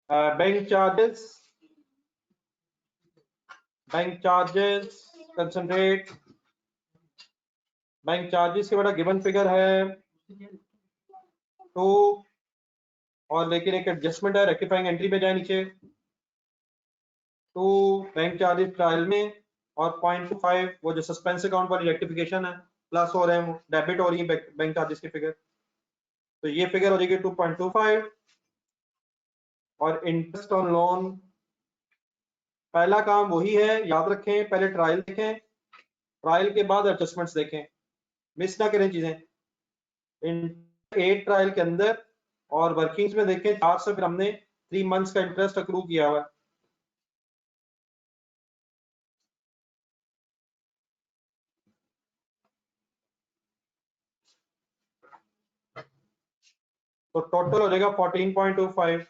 Speaker 1: Bank charges, bank charges concentrate, bank charges के बड़ा गिवन फिगर है 2, और लेकिन एक एडजस्टमेंट है, रेक्टिफाइंग एंट्री पे जाए नीचे 2 बैंक चार्जेस ट्रायल में, और 0.25 वो जो सस्पेंस अकाउंट वाली रेक्टिफिकेशन है, प्लस हो रहे हैं, डेबिट हो रही है बैंक चार्जेस की फिगर, तो ये फिगर हो जाएगी 2.25। और इंटरेस्ट ऑन लोन, पहला काम वही है, याद रखें, पहले ट्रायल देखें, ट्रायल के बाद एडजस्टमेंट्स देखें, मिस ना करें चीजें। इन 8 ट्रायल के अंदर और वर्किंग्स में देखें 4 से फिर हमने 3 मंथ्स का इंटरेस्ट अक्रू किया हुआ है। तो टोटल हो जाएगा 14.25।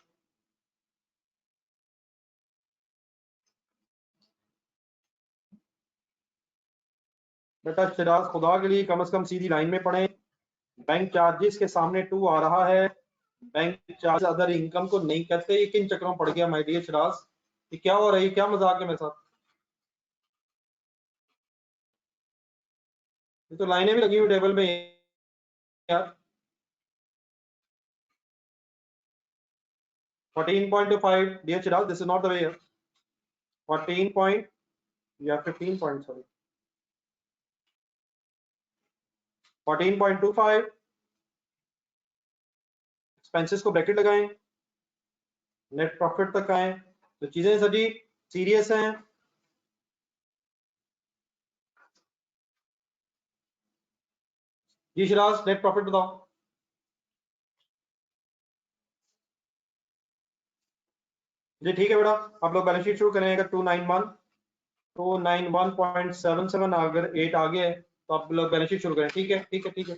Speaker 1: बेटा शिराज, खुदा के लिए कम से कम सीधी लाइन में पढ़ें, बैंक चार्जेस के सामने 2 आ रहा है, बैंक चार्ज अदर इनकम को नहीं कहते। ये किन चक्रों में पड़ गया माय डियर शिराज, ये क्या हो रहा है, क्या मजाक है मेरे साथ? ये तो लाइनें भी लगी हुई टेबल में यार। 14.25 dear Shiraz, this is not the way. 14 point या 15 पॉइंट, सॉरी, 14.25 एक्सपेंसेस को ब्रैकेट लगाएं, नेट प्रॉफिट तक आए। तो चीजें सभी सीरियस हैं। जी शिराज, नेट प्रॉफिट बताओ। जी ठीक है बेटा, आप लोग बैलेंस शीट शुरू करें। अगर 291.77 अगर 8 आ गया है तो आप लोग बैलेंस शीट शुरू करें। ठीक है ठीक है ठीक है,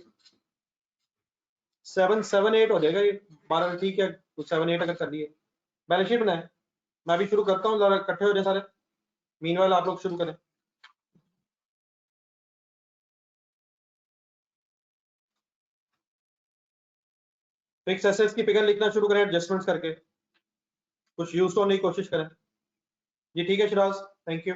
Speaker 1: 778 हो जाएगा ये 12। ठीक है, तो 78 अगर कर लिए बैलेंस शीट बनाए। मैं भी शुरू करता हूँ, जरा इकट्ठे हो जाए सारे। मीनवाइल आप लोग शुरू करें। फिक्स एसेट्स की फिगर लिखना शुरू करें एडजस्टमेंट्स करके, कुछ यूज तो होने की कोशिश करें। जी ठीक है शिराज, थैंक यू।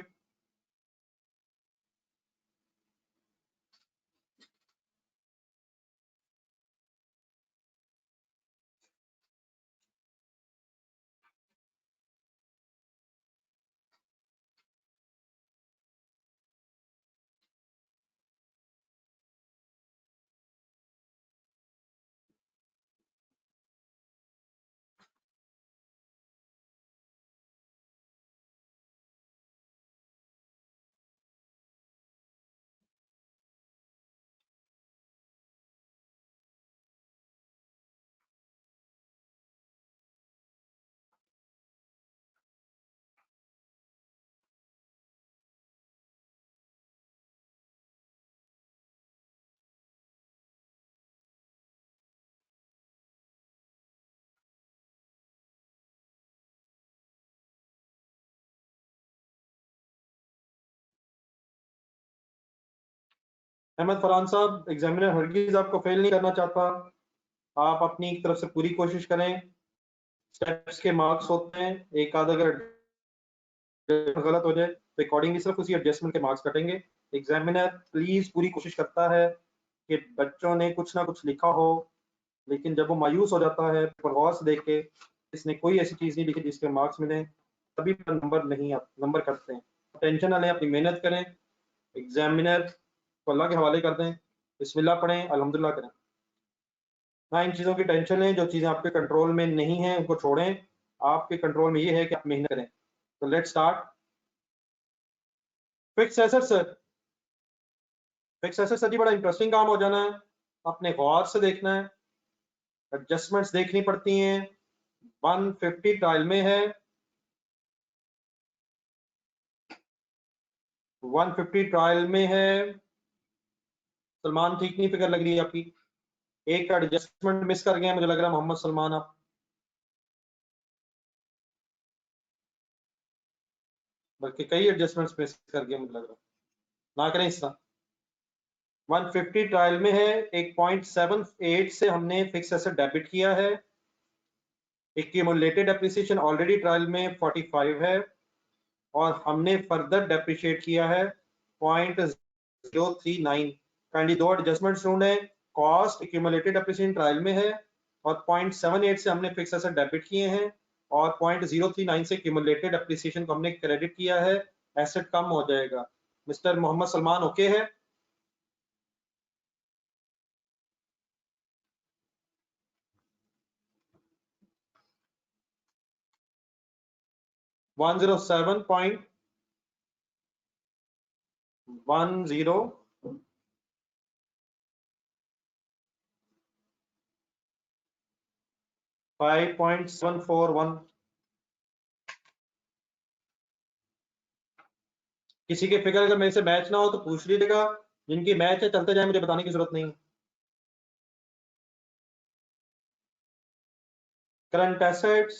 Speaker 1: अहमद फरहान साहब, एग्जामिनर हरगिज आपको फेल नहीं करना चाहता। आप अपनी तरफ से पूरी कोशिश करें। स्टेप्स के मार्क्स होते हैं, एक आध अगर गलत हो जाए तो अकॉर्डिंगली सिर्फ उसी एडजस्टमेंट के मार्क्स कटेंगे। एग्जामिनर प्लीज पूरी कोशिश करता है कि बच्चों ने कुछ ना कुछ लिखा हो, लेकिन जब वो मायूस हो जाता है गौर से देख के इसने कोई ऐसी चीज नहीं लिखी जिसके मार्क्स मिले, तभी नंबर नहीं नंबर करते हैं। टेंशन ना लें, अपनी मेहनत करें, एग्जामिनर को अल्लाह के हवाले कर दें, बिस्मिल्लाह पढ़ें, अल्हम्दुलिल्लाह करें। ना इन चीज़ों की टेंशन लें, जो चीज़ें आपके कंट्रोल में नहीं है उनको छोड़ें। आपके कंट्रोल में ये है कि आप मेहनत करें। तो let's start. Fix assets, fix assets sir बड़ा इंटरेस्टिंग काम हो जाना है, अपने गौर से देखना है। एडजस्टमेंट्स देखनी पड़ती हैं। 150 ट्रायल में है, 150 ट्रायल में है। सलमान, ठीक नहीं फिगर लग रही है आपकी। एक एडजस्टमेंट मिस कर गए मुझे लग रहा है मोहम्मद सलमान आप, बल्कि कई एडजस्टमेंट्स मिस कर गए मुझे लग रहा है। ना करें इस तरह। 150 ट्रायल में है, 1.78 से हमने फिक्स एसेट डेबिट किया है। एक्यूमुलेटेड डेप्रिसिएशन ऑलरेडी ट्रायल में 45 है, और हमने फर्दर डेप्रिशिएट किया है 0.039। काइंडली दो एडजस्टमेंट ढूंढे। कॉस्ट एक्यूमुलेटेड डेप्रिसिएशन ट्रायल में है, और 0.78 से हमने फिक्स एसेट डेबिट किए हैं, और 0.039 से एक्यूमुलेटेड डेप्रिसिएशन को हमने क्रेडिट किया है। एसेट कम हो जाएगा। मिस्टर मोहम्मद सलमान ओके है? 107.10 5.741। किसी के फिगर अगर मेरे से मैच ना हो तो पूछ लीजिएगा, जिनकी मैच है चलते जाए, मुझे बताने की जरूरत नहीं। करंट एसेट्स,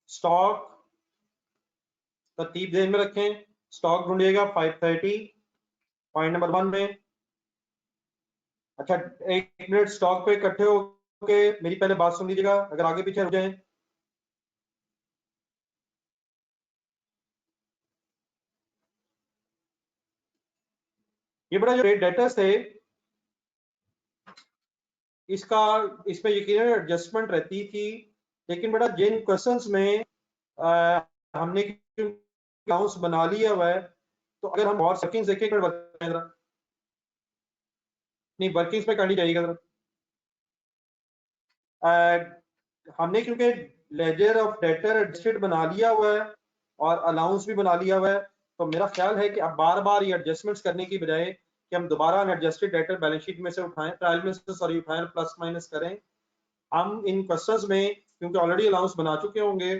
Speaker 1: स्टॉक, तरतीब ध्यान में रखें। स्टॉक ढूंढिएगा 530 पॉइंट नंबर 1 में। अच्छा, एक मिनट, स्टॉक पे इकट्ठे होके मेरी पहले बात सुन लीजिएगा, अगर आगे पीछे हो जाए। ये बड़ा जो रेट डेटर्स थे, इसका इसमें यकीनन एडजस्टमेंट रहती थी, लेकिन बड़ा जिन क्वेश्चंस में हमने अलाउंस बना लिया हुआ है, तो अगर हम और वर्किंग्स देखें, नहीं वर्किंग्स में करनी चाहिए जरा। हमने क्योंकि लेजर ऑफ डेटर एडजस्टेड बना लिया हुआ है और अलाउंस भी बना लिया हुआ है, तो मेरा ख्याल है कि अब बार बार ये एडजस्टमेंट्स करने की बजाय कि हम दोबारा अनएडजस्टेड डेटर बैलेंस शीट में से उठाएं, ट्रायल में से सॉरी उठाएं, प्लस माइनस करें। हम इन क्वेश्चंस में क्योंकि ऑलरेडी अलाउंस बना चुके होंगे,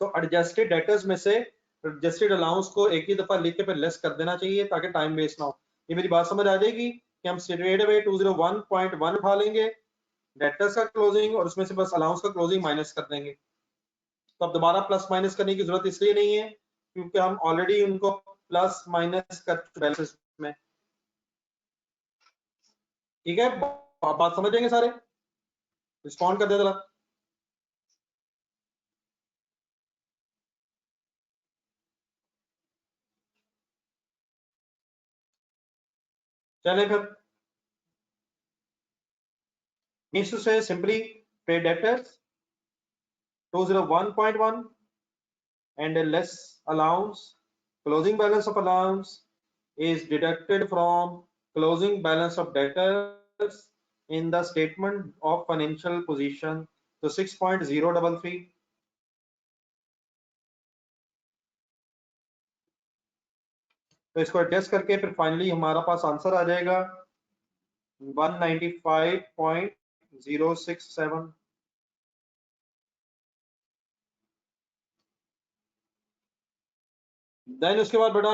Speaker 1: तो एडजस्टेड डेटर्स में से एडजस्टेड अलाउंस को एक ही दफा लिख के फिर लेस कर देना चाहिए ताकि टाइम वेस्ट ना हो। ये मेरी बात समझ आ जाएगी कि हम स्ट्रेट अवे 201.1 उठा लेंगे डेटर्स का क्लोजिंग और उसमें से बस अलाउंस का क्लोजिंग माइनस कर देंगे। तो अब दोबारा प्लस माइनस करने की जरूरत इसलिए नहीं है क्योंकि हम ऑलरेडी उनको प्लस माइनस कर बैलेंस में। ठीक है, बात समझ जाएंगे सारे, रिस्पॉन्ड कर दे जरा। चले फिर, needs to say simply pay debtors 201.1 and a less allowance. Closing balance of allowance is deducted from closing balance of debtors in the statement of financial position. So 6.033, तो इसको एडजस्ट करके फिर फाइनली हमारा पास आंसर आ जाएगा 195.067। देन उसके बाद बेटा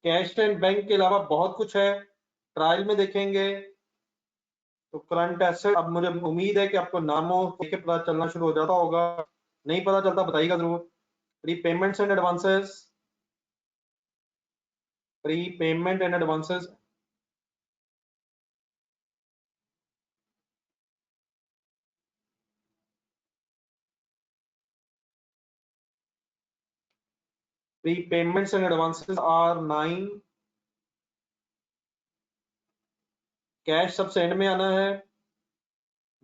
Speaker 1: कैश एंड बैंक के अलावा बहुत कुछ है, ट्रायल में देखेंगे। तो करंट एसेट, अब मुझे उम्मीद है कि आपको नामों के पता चलना शुरू हो जाता होगा, नहीं पता चलता बताइएगा जरूर। Prepayments and advances, prepayment and advances, prepayments and advances are 9। Cash सबसे एंड में आना है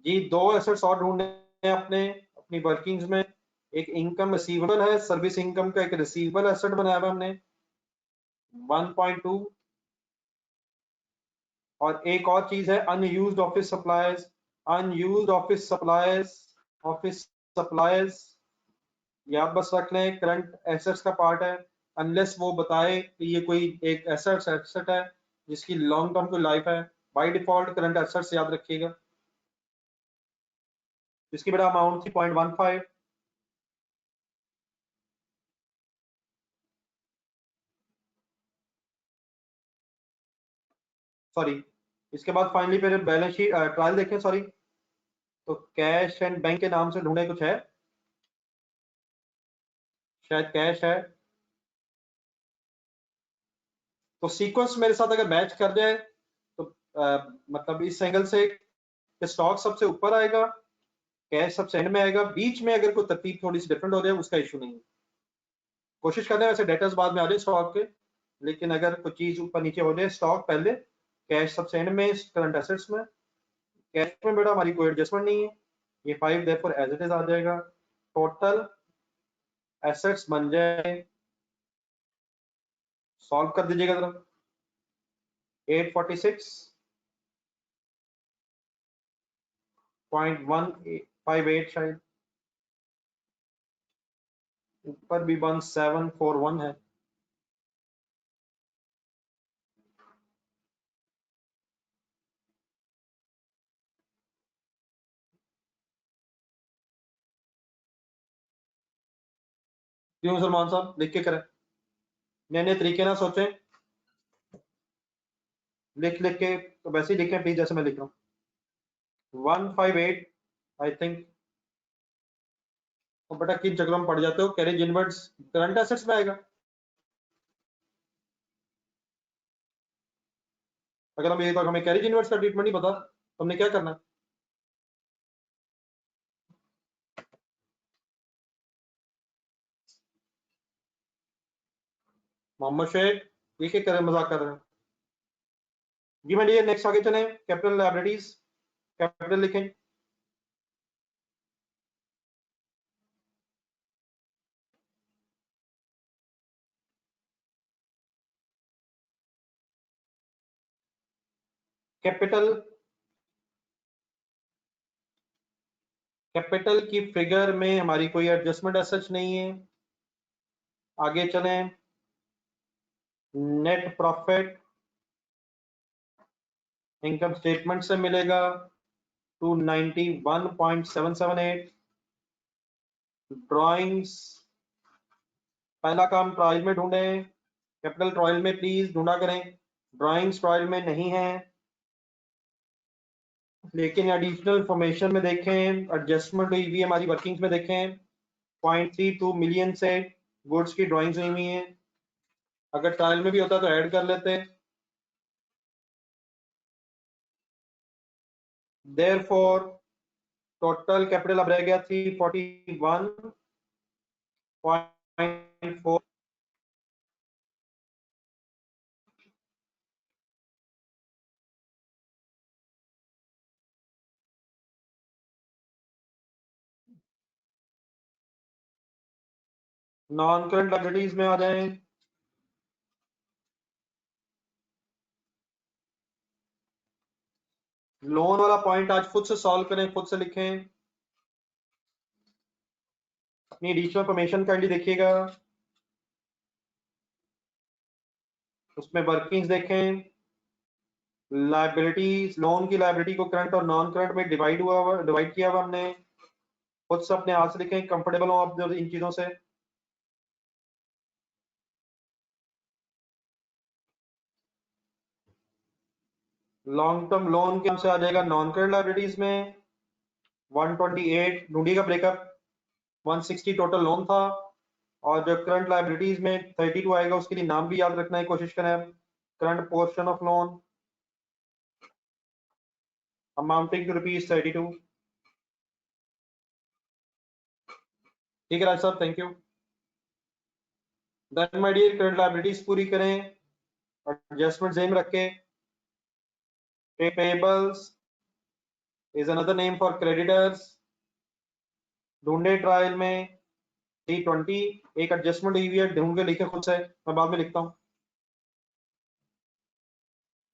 Speaker 1: जी। दो एसेट्स और ढूंढने हैं अपने अपनी वर्किंग्स में, एक इनकम रिसीवेबल है, सर्विस इनकम का एक रिसीवेबल एसेट बनाया हुआ हमने 1.2, और एक और चीज है unused office suppliers. Unused office suppliers, office suppliers याद बस रख लें, करंट एसेट्स का पार्ट है, अनलेस वो बताए कि ये कोई एक एसेट है जिसकी लॉन्ग टर्म की लाइफ है। बाय डिफॉल्ट करंट एसेट्स याद रखिएगा, जिसकी बड़ा अमाउंट थी 0.15। सॉरी, इसके बाद फाइनली फिर बैलेंस शीट ट्रायल देखें। सॉरी, तो कैश एंड बैंक के नाम से ढूंढे, कुछ है शायद कैश है, तो सीक्वेंस मेरे साथ अगर मैच कर जाए तो मतलब इस एंगल से स्टॉक सबसे ऊपर आएगा, कैश सबसे एंड में आएगा, बीच में अगर कोई तरतीब थोड़ी सी डिफरेंट हो जाए उसका इशू नहीं है। कोशिश करते हैं वैसे डेटर्स बाद में आ जाए स्टॉक के, लेकिन अगर कोई चीज ऊपर नीचे हो जाए, स्टॉक पहले, कैश सबसे एंड में, करंट एसेट्स में। कैश में बेटा हमारी कोई एडजस्टमेंट नहीं है, ये 5 देयरफॉर एज इट इज आ जाएगा। टोटल एसेट्स बन जाए, सॉल्व कर दीजिएगा जरा, 846.158 शायद, ऊपर भी 1741 है। क्यों सलमान साहब, लिख के करें, नए नए तरीके ना सोचें, लिख लिख के तो वैसे ही लिखें प्लीज जैसे मैं लिख रहा हूँ। 158 आई थिंक। तो बेटा किन चक्रों में पड़ जाते हो, कैरेज इनवर्ड्स करंट एसेट्स में आएगा। अगर हम ये तो हमें कैरेज इनवर्ड्स का ट्रीटमेंट नहीं पता तो हमने क्या करना है। मोहम्मद शेख, ये क्या करें, मजाक कर रहे हैं जी। मैं ये नेक्स्ट आगे चले, कैपिटल लाइबिलिटीज, कैपिटल लिखें। कैपिटल की फिगर में हमारी कोई एडजस्टमेंट सच नहीं है। आगे चलें। नेट प्रॉफिट इनकम स्टेटमेंट से मिलेगा 291.778। ड्राइंग्स, पहला काम ट्रायल में ढूंढे, कैपिटल ट्रायल में प्लीज ढूंढा करें। ड्राइंग्स ट्रायल में नहीं है, लेकिन एडिशनल इंफॉर्मेशन में देखें, एडजस्टमेंट हुई हुई हमारी वर्किंग्स में देखें, 0.32 मिलियन से गुड्स की ड्राइंग्स हुई हुई है। अगर ट्रायल में भी होता तो ऐड कर लेते। देयरफॉर टोटल कैपिटल अब रह गया 341.4। नॉन करंट लायबिलिटीज में आ जाएं। लोन वाला पॉइंट आज खुद से सॉल्व करें, खुद से लिखें। अपनी एडिशनल इंफॉर्मेशन काइंडली देखिएगा, उसमें वर्किंग्स देखें। लायबिलिटीज, लोन की लायबिलिटी को करंट और नॉन करंट में डिवाइड किया हुआ हमने। खुद से अपने हाथ से लिखें, कंफर्टेबल हो आप इन चीजों से। लॉन्ग टर्म लोन के से आ जाएगा नॉन करंट लायबिलिटीज में 128। ढूंढिएगा ब्रेकअप। 160 टोटल लोन था, और जो करंट लायबिलिटीज में 32 आएगा, उसके लिए नाम भी याद रखना है, कोशिश करें। Current portion of loan amounting to ₹32। ठीक है राज साहब, thank you. Then my dear, current liabilities पूरी करें, एडजस्टमेंट जेम रखें। Payables is another name for creditors. ढूंढे ट्रायल में 320। एक एडजस्टमेंट हुई है, ढूंढ के लिखे खुद से, मैं बाद में लिखता हूँ।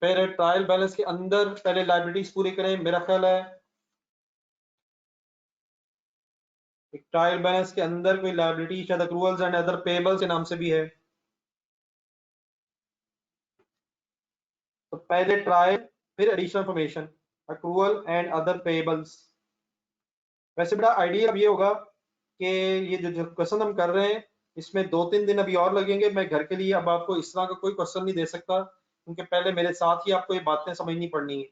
Speaker 1: फिर ट्रायल बैलेंस के अंदर पहले लायबिलिटीज पूरी करें। मेरा ख्याल है ट्रायल बैलेंस के अंदर कोई लायबिलिटी शायद अक्रूवल्स एंड अदर पेबल्स के नाम से भी है। तो पहले ट्रायल, फिर additional information, accrual and other payables. वैसे बड़ा आइडिया अब ये होगा कि ये जो क्वेश्चन हम कर रहे हैं, इसमें 2-3 दिन अभी और लगेंगे। मैं घर के लिए अब आपको इस तरह का कोई क्वेश्चन नहीं दे सकता, क्योंकि पहले मेरे साथ ही आपको ये बातें समझनी पड़नी है।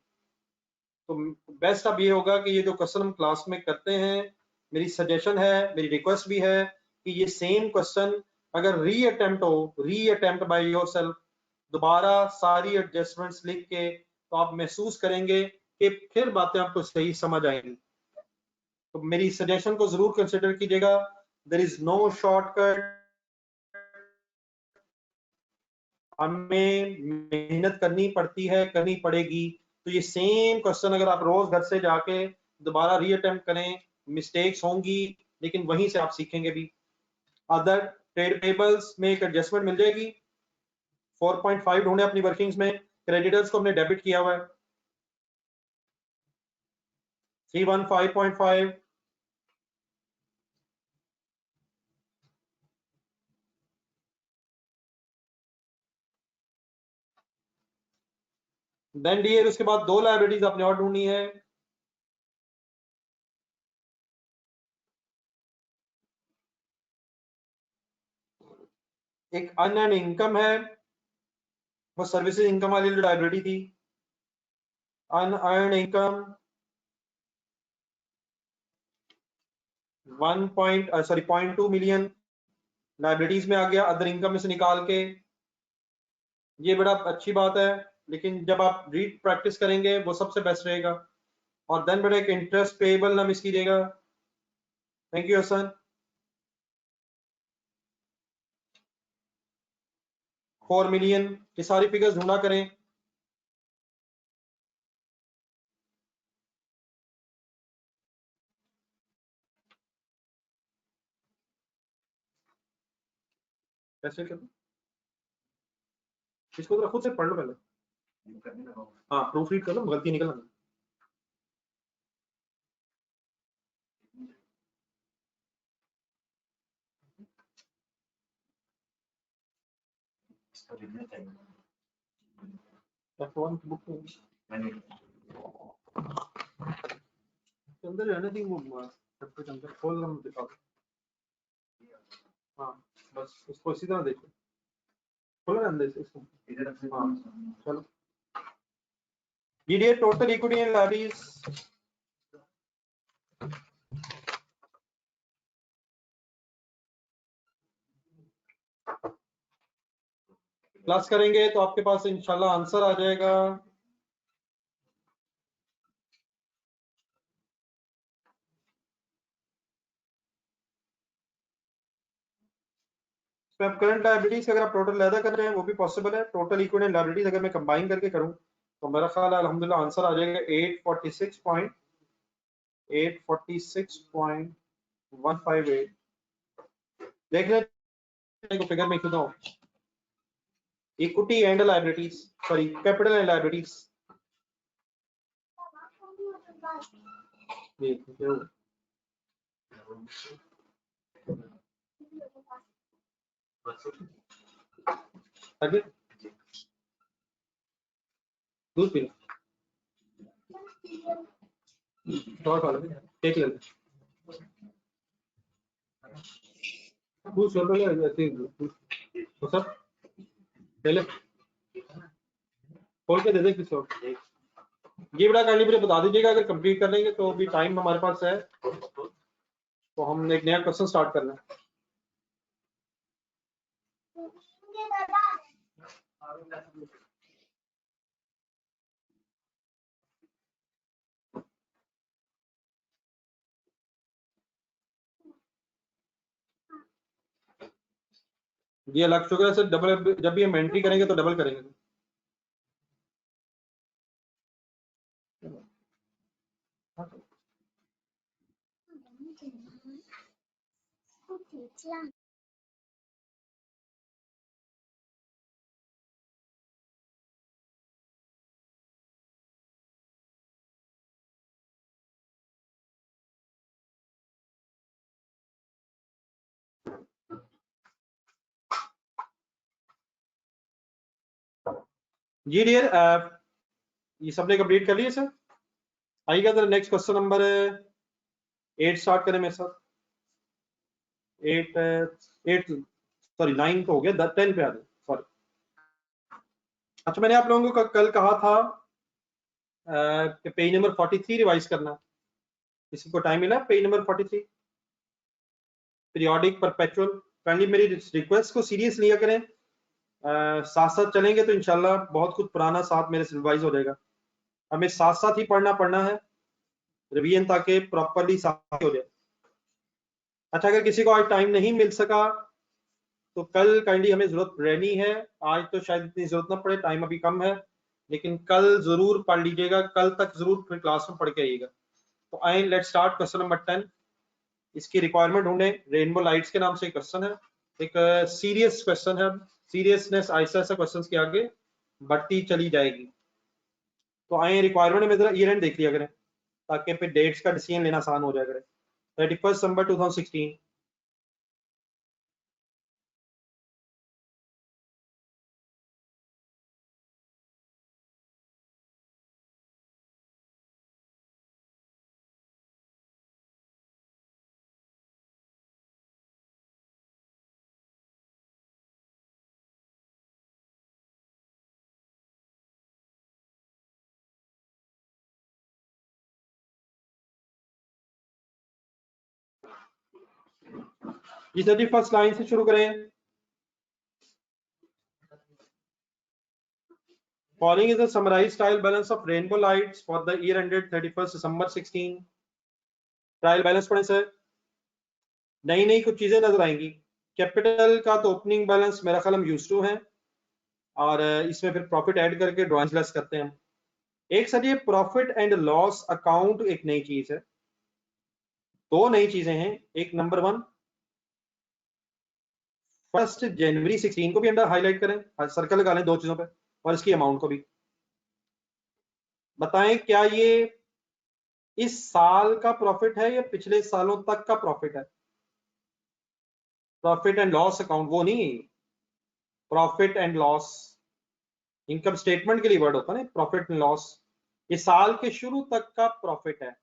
Speaker 1: तो बेस्ट अब ये होगा कि ये जो क्वेश्चन हम क्लास में करते हैं, मेरी सजेशन है, मेरी रिक्वेस्ट भी है कि ये सेम क्वेश्चन अगर री अटेम्प्ट बाय योरसेल्फ, दोबारा सारी एडजस्टमेंट्स लिख के, तो आप महसूस करेंगे कि फिर बातें आपको सही समझ आएंगी। तो मेरी सजेशन को जरूर कंसिडर कीजिएगा। देयर इज नो शॉर्टकट, हमें मेहनत करनी पड़ती है, करनी पड़ेगी। तो ये सेम क्वेश्चन अगर आप रोज घर से जाके दोबारा रीअटेम्प्ट करें, मिस्टेक्स होंगी, लेकिन वहीं से आप सीखेंगे भी। अदर ट्रेड पेबल्स में एक एडजस्टमेंट मिल जाएगी। 4.5 ढूंढे अपनी वर्किंग्स में, क्रेडिटर्स को हमने डेबिट किया हुआ है 315.5। देन डियर, उसके बाद दो लाइबिलिटीज आपने और ढूंढनी है। एक अनअर्न्ड इनकम है, वो सर्विसेज इनकम वाली लाइबिलिटी थी। अनअर्न्ड इनकम 0.2 मिलियन लाइबिलिटीज में आ गया, अदर इनकम में से निकाल के। ये बड़ा अच्छी बात है, लेकिन जब आप रीड प्रैक्टिस करेंगे वो सबसे बेस्ट रहेगा। और देन बड़ा एक इंटरेस्ट पेबल ना मिस कीजिएगा। Thank you Hasan. 4 मिलियन, ये सारी फिगर्स ढूंढा करें। कैसे कर, इसको तो खुद से पढ़ लो पहले। हाँ प्रूफ रीड कर लो, गलती निकल आना। F1 की बुक के अंदर रहने थी वो चैप्टर के अंदर, खोल रहा दिखा दो। हाँ बस उसको इसी तरह देखो, खोलो अंदर से इसको। हाँ चलो DDA total equity and liabilities. Plus करेंगे तो आपके पास इंशाल्लाह आंसर आ जाएगा। अब करंट लायबिलिटीज अगर आप टोटल लैदा कर रहे हैं वो भी पॉसिबल है। टोटल इक्विटी एंड लायबिलिटीज अगर मैं कंबाइन करके करूं तो मेरा ख्याल है अल्हम्दुलिल्लाह आंसर आ जाएगा 846.158। देख लें को फिगर में खुदा equity and liabilities, sorry capital and liabilities. दूध पी लो, खा लो, केक ले लो, दूध चल रहा है ऐसे तो सब ले ले, खोल के दे दे किसी और। ये बड़ा काइंडली मुझे बता दीजिएगा अगर कंप्लीट कर लेंगे तो अभी टाइम हमारे पास है, तो हम एक नया क्वेश्चन स्टार्ट कर लें। ये लग चुका है सर, डबल जब भी हम एंट्री करेंगे तो डबल करेंगे। जी डियर, ये सबने कंप्लीट कर लिया सर। आइएगा तो नेक्स्ट क्वेश्चन नंबर 8 स्टार्ट करें मेरे साथ। 8 सॉरी 9 तो हो गया, 10 पे आ जाए, सॉरी। अच्छा मैंने आप लोगों को कल कहा था कि पेज नंबर 43 रिवाइज करना। किसी को टाइम मिला page number 43 periodic perpetual? Kindly मेरी रिक्वेस्ट को सीरियस लिया करें, साथ साथ चलेंगे तो इंशाल्लाह बहुत कुछ पुराना साथ मेरे से रिवाइज हो जाएगा। हमें साथ साथ ही पढ़ना है रिवीजन, ताकि प्रॉपरली साथ हो जाए। अच्छा अगर किसी को आज टाइम नहीं मिल सका तो कल काइंडली हमें जरूरत रहनी है। आज तो शायद इतनी जरूरत ना पड़े, टाइम अभी कम है, लेकिन कल जरूर पढ़ लीजिएगा, कल तक जरूर फिर क्लास में पढ़ के आइएगा। तो आए लेट स्टार्ट क्वेश्चन नंबर 10। इसकी रिक्वायरमेंट ढूंढे। रेनबो लाइट्स के नाम से एक क्वेश्चन है, एक सीरियस क्वेश्चन है। सीरियसनेस ऐसा ऐसा क्वेश्चन के आगे बढ़ती चली जाएगी। तो आए रिक्वायरमेंट में जरा ईयर एंड देख लिया करें, ताकि फिर डेट्स का डिसीजन लेना आसान हो जाए करे। 31 दिसंबर 2016। जी सर जी, फर्स्ट लाइन से शुरू करें। Following is a summarized trial balance of rainbow lights for the year ended 31st December 16। Trial balance पढ़े सर। नई नई कुछ चीजें नजर आएंगी। कैपिटल का तो ओपनिंग बैलेंस मेरा ख्याल हम यूज टू हैं, और इसमें फिर प्रॉफिट ऐड करके ड्रॉइंग लेस करते हैं हम। एक सर ये प्रॉफिट एंड लॉस अकाउंट एक नई चीज है। दो नई चीजें हैं। एक नंबर 1 1 जनवरी 16 को भी अंडर हाईलाइट करें, सर्कल लगा लें दो चीजों पे, और इसकी अमाउंट को भी। बताएं क्या ये इस साल का प्रॉफिट है या पिछले सालों तक का प्रॉफिट है? प्रॉफिट एंड लॉस अकाउंट वो नहीं, profit and loss income statement के लिए वर्ड होता है ना, प्रॉफिट एंड लॉस। ये साल के शुरू तक का प्रॉफिट है,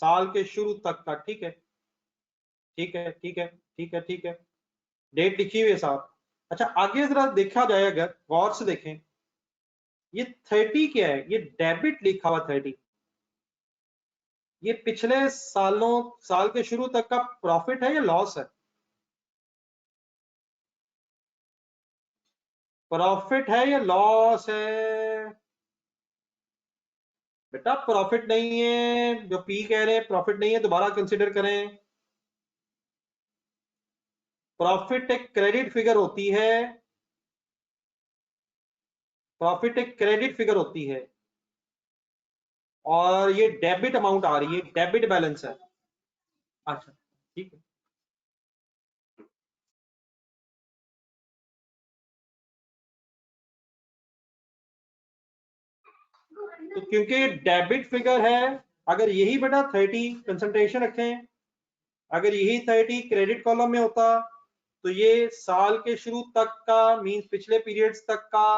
Speaker 1: साल के शुरू तक का। ठीक है, ठीक है, ठीक है, ठीक है, ठीक है, डेट लिखी हुई है साहब। अच्छा, आगे जरा देखा जाए, अगर गौर से देखें, ये 30 क्या है? ये डेबिट लिखा हुआ 30, ये पिछले सालों, साल के शुरू तक का प्रॉफिट है या लॉस है? प्रॉफिट है या लॉस है? बेटा प्रॉफिट नहीं है, जो पी कह रहे हैं प्रॉफिट नहीं है, दोबारा कंसिडर करें। प्रॉफिट एक क्रेडिट फिगर होती है, प्रॉफिट एक क्रेडिट फिगर होती है, और ये डेबिट अमाउंट आ रही है, डेबिट बैलेंस है। अच्छा, ठीक है। तो क्योंकि ये डेबिट फिगर है, अगर यही बेटा 30 कंसंट्रेशन रखें, अगर यही 30 क्रेडिट कॉलम में होता तो ये साल के शुरू तक का मींस पिछले पीरियड्स तक का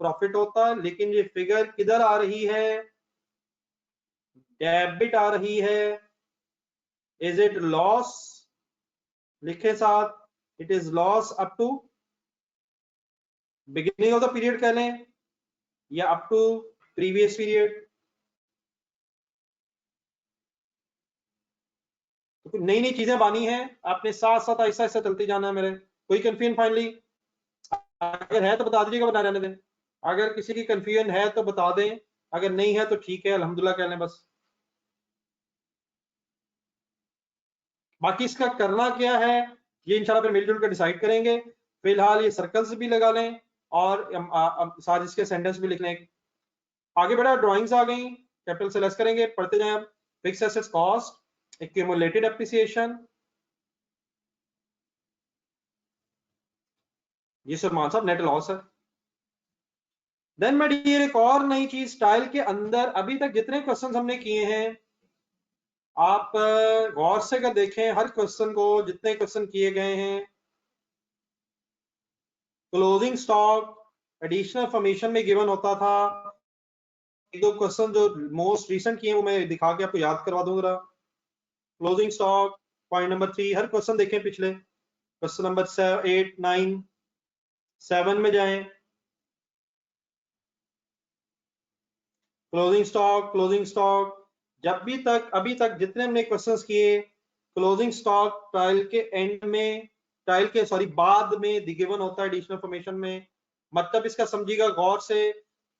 Speaker 1: प्रॉफिट होता, लेकिन ये फिगर किधर आ रही है? डेबिट आ रही है। Is it loss? लिखे साथ, it is loss up to beginning of the period कह लें, या अप टू प्रीवियस पीरियड। तो नई नई चीजें बानी है, आपने साथ साथ ऐसा ऐसा चलते जाना है मेरे। कोई कंफ्यूजन फाइनली? अगर है तो बता दीजिएगा, बता रहने दें। अगर किसी की कंफ्यूजन है तो बता दें, अगर नहीं है तो ठीक है, अल्हम्दुलिल्लाह कह लें बस। बाकी इसका करना क्या है, ये इंशाल्लाह फिर मिलजुल कर डिसाइड करेंगे। फिलहाल ये सर्कल्स भी लगा लें और साथ इसके सेंटेंस भी लिख लें। आगे बढ़ा, ड्राइंग्स आ गई, कैपिटल से लेस करेंगे, पढ़ते जाएं। Fix assets cost, accumulated appreciation, ये सलमान साहब नेट लॉस है। देन मैं डियर एक और नई चीज, स्टाइल के अंदर अभी तक जितने क्वेश्चन हमने किए हैं, आप गौर से अगर देखें हर क्वेश्चन को, जितने क्वेश्चन किए गए हैं, क्लोजिंग स्टॉक एडिशनल फॉर्मेशन में गिवन होता था। एक दो क्वेश्चन जो मोस्ट रिसेंट किए वो मैं दिखा के आपको याद करवा दूंगा। क्लोजिंग स्टॉक पॉइंट नंबर 3, हर क्वेश्चन देखें पिछले, क्वेश्चन नंबर 8, 9, 7 में जाएं। क्लोजिंग स्टॉक, क्लोजिंग स्टॉक, जब भी तक अभी तक जितने हमने क्वेश्चंस किए, क्लोजिंग स्टॉक ट्रायल के एंड में, ट्रायल के सॉरी बाद में गिवन होता है एडिशनल फॉर्मेशन में। मतलब इसका समझिएगा गौर से,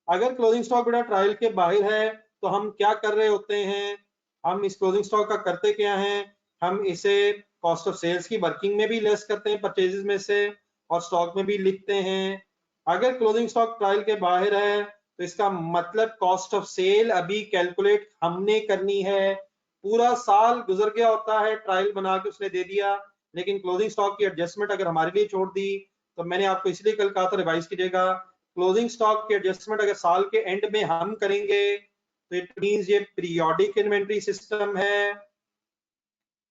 Speaker 1: अगर क्लोजिंग स्टॉक बेटा ट्रायल के बाहर है तो हम क्या कर रहे होते हैं, हम इस क्लोजिंग स्टॉक का करते क्या है, हम इसे कॉस्ट ऑफ सेल्स की वर्किंग में भी लेस करते हैं, परचेजेस में से, और स्टॉक में भी लिखते हैं। अगर क्लोजिंग स्टॉक ट्रायल के बाहर है तो इसका मतलब कॉस्ट ऑफ सेल अभी कैलकुलेट हमने करनी है। पूरा साल गुजर गया होता है, ट्रायल बना के उसने दे दिया, लेकिन क्लोजिंग स्टॉक की एडजस्टमेंट अगर हमारे लिए छोड़ दी, तो मैंने आपको इसलिए कल कहा था रिवाइज कीजिएगा, क्लोजिंग स्टॉक की एडजस्टमेंट अगर साल के एंड में हम करेंगे तो इट मींस ये पीरियोडिक इन्वेंट्री सिस्टम है।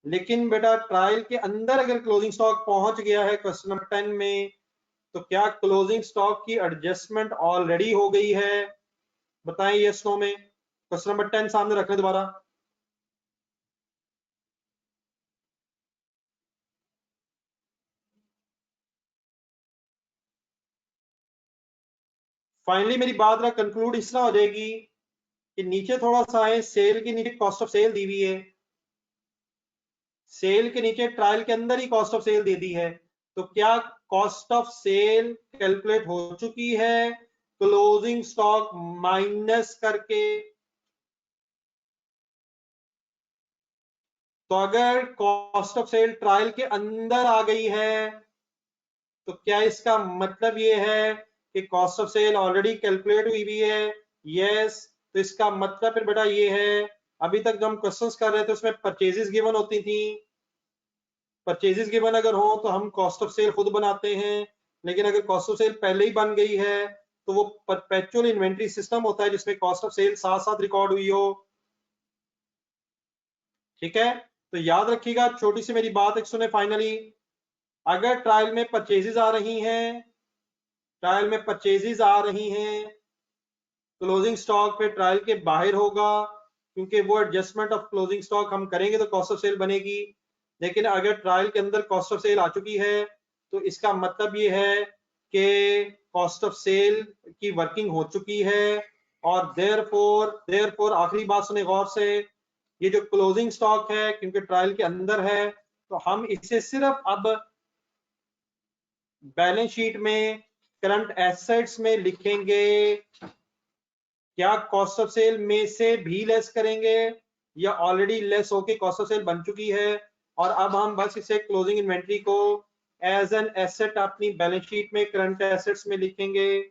Speaker 1: लेकिन बेटा ट्रायल के अंदर अगर क्लोजिंग स्टॉक पहुंच गया है क्वेश्चन नंबर 10 में, तो क्या क्लोजिंग स्टॉक की एडजस्टमेंट ऑलरेडी हो गई है? बताएं यस नो में। क्वेश्चन नंबर 10 सामने रखने दोबारा। फाइनली मेरी बात ना कंक्लूड इस तरह हो जाएगी कि नीचे थोड़ा सा है, सेल के नीचे कॉस्ट ऑफ सेल दी हुई है, सेल के नीचे ट्रायल के अंदर ही कॉस्ट ऑफ सेल दे दी है। तो क्या कॉस्ट ऑफ सेल कैलकुलेट हो चुकी है क्लोजिंग स्टॉक माइनस करके? तो अगर कॉस्ट ऑफ सेल ट्रायल के अंदर आ गई है तो क्या इसका मतलब ये है कि cost of sale already calculate हुई भी है? यस। तो इसका मतलब फिर बेटा ये है, अभी तक जो हम क्वेश्चंस कर रहे थे उसमें परचेजेस गिवन होती थी, परचेजेस गिवन अगर हो तो हम कॉस्ट ऑफ सेल खुद बनाते हैं, लेकिन अगर कॉस्ट ऑफ सेल पहले ही बन गई है तो वो परपेचुअल इन्वेंट्री सिस्टम होता है जिसमें कॉस्ट ऑफ सेल साथ साथ रिकॉर्ड हुई हो। ठीक है, तो याद रखिएगा, छोटी सी मेरी बात एक सुने फाइनली। अगर ट्रायल में परचेजेस आ रही हैं, ट्रायल में परचेजेस आ रही हैं, क्लोजिंग स्टॉक पे ट्रायल के बाहर होगा, क्योंकि वो एडजस्टमेंट ऑफ क्लोजिंग स्टॉक हम करेंगे तो कॉस्ट ऑफ सेल बनेगी। लेकिन अगर ट्रायल के अंदर कॉस्ट ऑफ सेल आ चुकी है तो इसका मतलब ये है कि कॉस्ट ऑफ सेल की वर्किंग हो चुकी है। और देयरफॉर आखिरी बात सुने गौर से, ये जो क्लोजिंग स्टॉक है क्योंकि ट्रायल के अंदर है, तो हम इसे सिर्फ अब बैलेंस शीट में करंट एसेट्स में लिखेंगे। क्या कॉस्ट ऑफ सेल में से भी लेस करेंगे या ऑलरेडी लेस होके कॉस्ट ऑफ सेल बन चुकी है, और अब हम बस इसे क्लोजिंग इन्वेंट्री को एज एन एसेट अपनी बैलेंस शीट में करंट एसेट्स में लिखेंगे।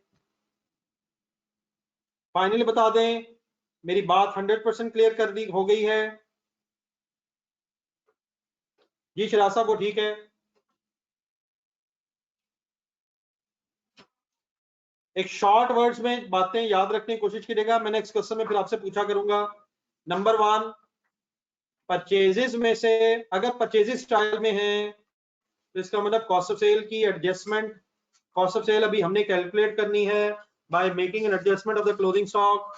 Speaker 1: फाइनली बता दें, मेरी बात 100% क्लियर कर दी हो गई है? जी शिराज साहब, वो ठीक है। एक शॉर्ट वर्ड्स में बातें याद रखने की कोशिश कीजिएगा, मैं नेक्स्ट क्वेश्चन में फिर आपसे पूछा करूंगा। नंबर 1, परचेजेस में से अगर परचेजेस ट्रायल में है तो इसका मतलब कॉस्ट ऑफ सेल की एडजस्टमेंट, कॉस्ट ऑफ सेल अभी हमने कैलकुलेट करनी है by making an adjustment of the closing stock.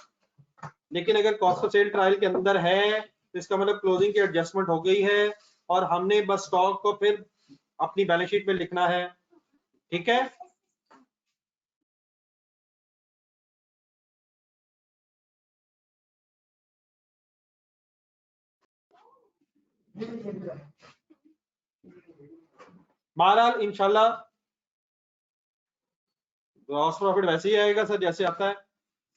Speaker 1: लेकिन अगर कॉस्ट ऑफ सेल ट्रायल के अंदर है तो इसका मतलब क्लोजिंग की एडजस्टमेंट हो गई है और हमने बस स्टॉक को फिर अपनी बैलेंस शीट में लिखना है। ठीक है, बहरहाल इंशाल्लाह ग्रॉस प्रॉफिट वैसे ही आएगा सर जैसे आता है,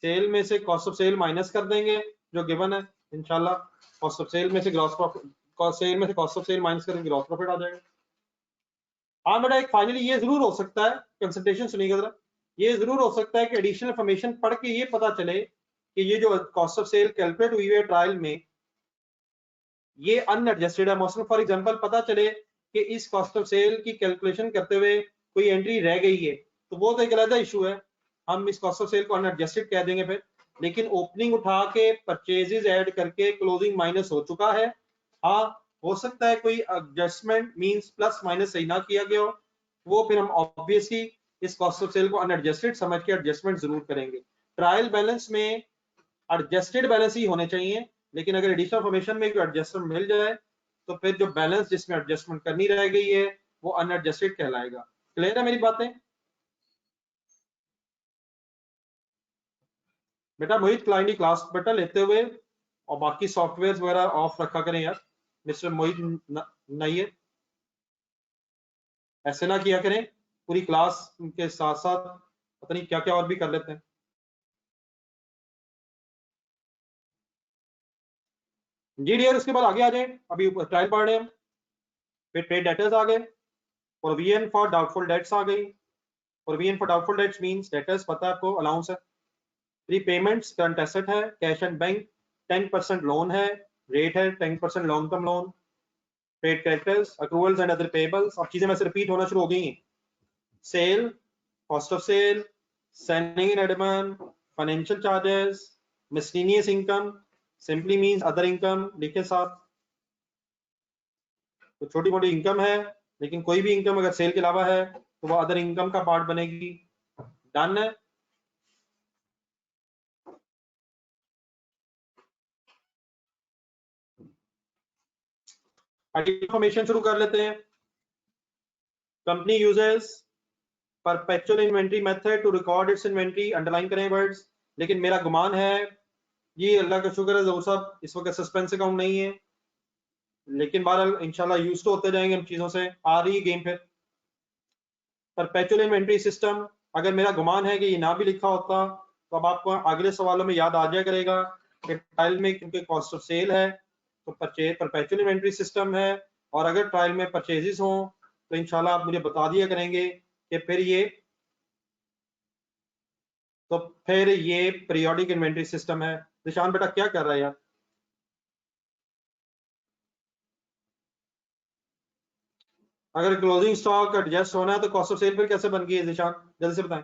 Speaker 1: सेल में से कॉस्ट ऑफ सेल माइनस कर देंगे जो गिवन है, इंशाल्लाह कॉस्ट ऑफ सेल में से ग्रॉस प्रॉफिट, सेल में से कॉस्ट ऑफ सेल माइनस करके ग्रॉस प्रॉफिट आ जाएगा। हाँ बेटा, एक फाइनली ये जरूर हो सकता है, कंसंट्रेशन सुनिएगा जरा, ये जरूर हो सकता है कि एडिशनल इंफॉर्मेशन पढ़ के ये पता चले कि ये जो कॉस्ट ऑफ सेल कैलकुलेट हुई है ट्रायल में ये अनएडजस्टेड है। मौसम फॉर एग्जांपल पता चले कि इस कॉस्ट ऑफ सेल की कैलकुलेशन करते हुए कोई एंट्री रह गई है, तो वो तो एक अलग इशू है, हम इस कॉस्ट ऑफ सेल को अनएडजस्टेड कह देंगे फिर। लेकिन ओपनिंग उठा के परचेजेस ऐड करके क्लोजिंग माइनस हो चुका है, हाँ हो सकता है कोई एडजस्टमेंट मींस प्लस माइनस सही ना किया गया हो, वो फिर हम ऑब्वियसली इस कॉस्ट ऑफ सेल को अनएडजस्टेड समझ के एडजस्टमेंट जरूर करेंगे। ट्रायल बैलेंस में एडजस्टेड बैलेंस ही होने चाहिए, लेकिन अगर एडिशनल इंफॉर्मेशन में कोई एडजस्टमेंट मिल जाए तो फिर जो बैलेंस जिसमें एडजस्टमेंट करनी रह गई है वो अनएडजस्टेड कहलाएगा। क्लियर है मेरी बातें? बेटा मोहित, क्लाइंट की क्लास बेटा लेते हुए और बाकी सॉफ्टवेयर वगैरह ऑफ रखा करें यार, मिस्टर मोहित नाइये, ऐसे ना किया करें, पूरी क्लास के साथ साथ पता नहीं क्या क्या और भी कर लेते हैं। जी डियर, उसके बाद आगे आ जाए, अभी ट्रायल पढ़ रहे हैं हम। फिर ट्रेड डेटर्स आ गए, प्रोविजन फॉर डाउटफुल डेट्स आ गई। Provision for doubtful debts means debtors, पता है आपको, अलाउंस है। प्रीपेमेंट्स करंट एसेट है, कैश एंड बैंक 10% लोन है, रेट है 10% long term loan. Trade creditors, accruals and other payables, अब चीजें वैसे रिपीट होना शुरू हो गई हैं। Sale, cost of sale, sending in advance, financial charges, miscellaneous income, simply means other income लिखे साथ। तो छोटी मोटी इनकम है, लेकिन कोई भी इनकम अगर सेल के अलावा है तो वो अदर इनकम का पार्ट बनेगी। डन है। इंफॉर्मेशन शुरू कर लेते हैं। Company uses perpetual inventory method to record its inventory, underline करें वर्ड्स। लेकिन मेरा गुमान है, ये अल्लाह का शुक्र है जरूर साहब इस वक्त सस्पेंस अकाउंट नहीं है, लेकिन बहरहाल इंशाल्लाह यूज तो होते जाएंगे हम चीजों से, आ रही है गेम फिर। परपेचुअल इन्वेंट्री सिस्टम, अगर मेरा गुमान है कि ये ना भी लिखा होता तो अब आपको अगले सवालों में याद आ जाया करेगा कि ट्रायल में क्योंकि कॉस्ट ऑफ सेल है तो परपेचुअल इन्वेंट्री सिस्टम है, और अगर ट्रायल में परचेजेस हो तो इंशाल्लाह आप मुझे बता दिया करेंगे कि फिर ये पीरियोडिक इन्वेंट्री सिस्टम है। निशान बेटा क्या कर रहा है यार? अगर क्लोजिंग स्टॉक एडजस्ट होना है तो कॉस्ट ऑफ सेल फिर कैसे बन गई है निशान, जल्दी से बताएं।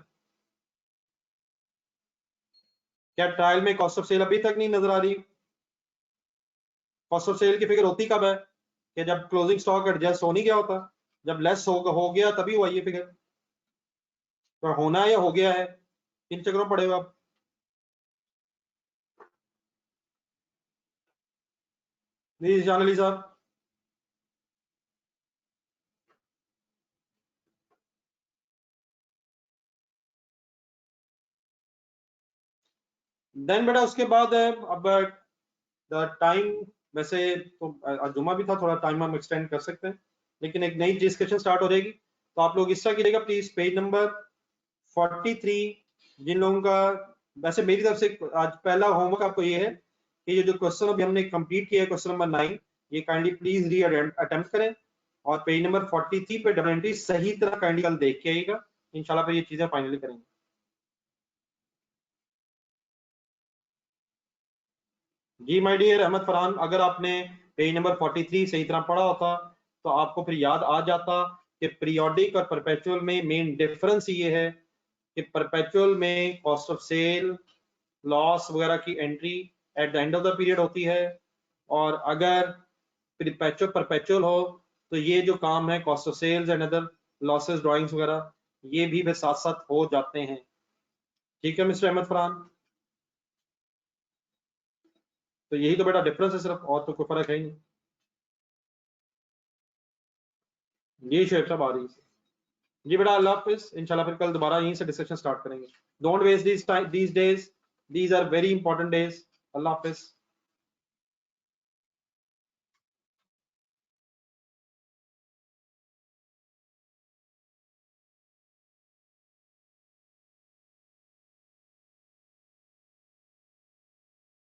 Speaker 1: क्या ट्रायल में कॉस्ट ऑफ सेल अभी तक नहीं नजर आ रही? कॉस्ट ऑफ सेल की फिगर होती कब है? कि जब क्लोजिंग स्टॉक एडजस्ट हो नहीं गया होता, जब लेस हो गया तभी हुआ ये फिगर। तो होना है या हो गया है, किन चक्रों में पड़े हो आप? जी जान अली साहब। देन बेटा उसके बाद है अब द टाइम, वैसे तो आज जुमा भी था, थोड़ा टाइम हम एक्सटेंड कर सकते हैं, लेकिन एक नई डिस्कशन स्टार्ट हो जाएगी। तो आप लोग इस तरह कीजिएगा प्लीज, पेज नंबर 43 जिन लोगों का, वैसे मेरी तरफ से आज पहला होमवर्क आपको ये है कि ये जो क्वेश्चन अभी हमने कंप्लीट किया है, क्वेश्चन नंबर 9, ये काइंडली प्लीज री अटेम्प्ट करें, और पेज नंबर 43 पे डबल एंट्री सही तरह काइंडली कल देख के आइएगा, इंशाल्लाह फिर ये चीजें फाइनली करेंगे। जी माय डियर अहमद फरहान, अगर आपने पेज नंबर 43 सही तरह पढ़ा होता तो आपको फिर याद आ जाता कि पीरियोडिक और परपेचुअल में मेन डिफरेंस ये है कि परपेचुअल में कॉस्ट ऑफ सेल, लॉस वगैरह की entry at the end of the period होती है, और अगर परपेचुअल हो तो ये जो काम है cost of sales and other losses drawings वगैरह, ये भी वे साथ साथ हो जाते हैं। ठीक है मिस्टर अहमद फरहान, तो यही तो बेटा डिफरेंस है सिर्फ, और तो कोई फर्क है ही नहीं। ये शेख साहब आ रही है। जी बेटा अल्लाह हाफिज, इंशाल्लाह फिर कल दोबारा यहीं से डिस्कशन स्टार्ट करेंगे। Don't waste these days, these are very important days. अल्लाह हाफिज।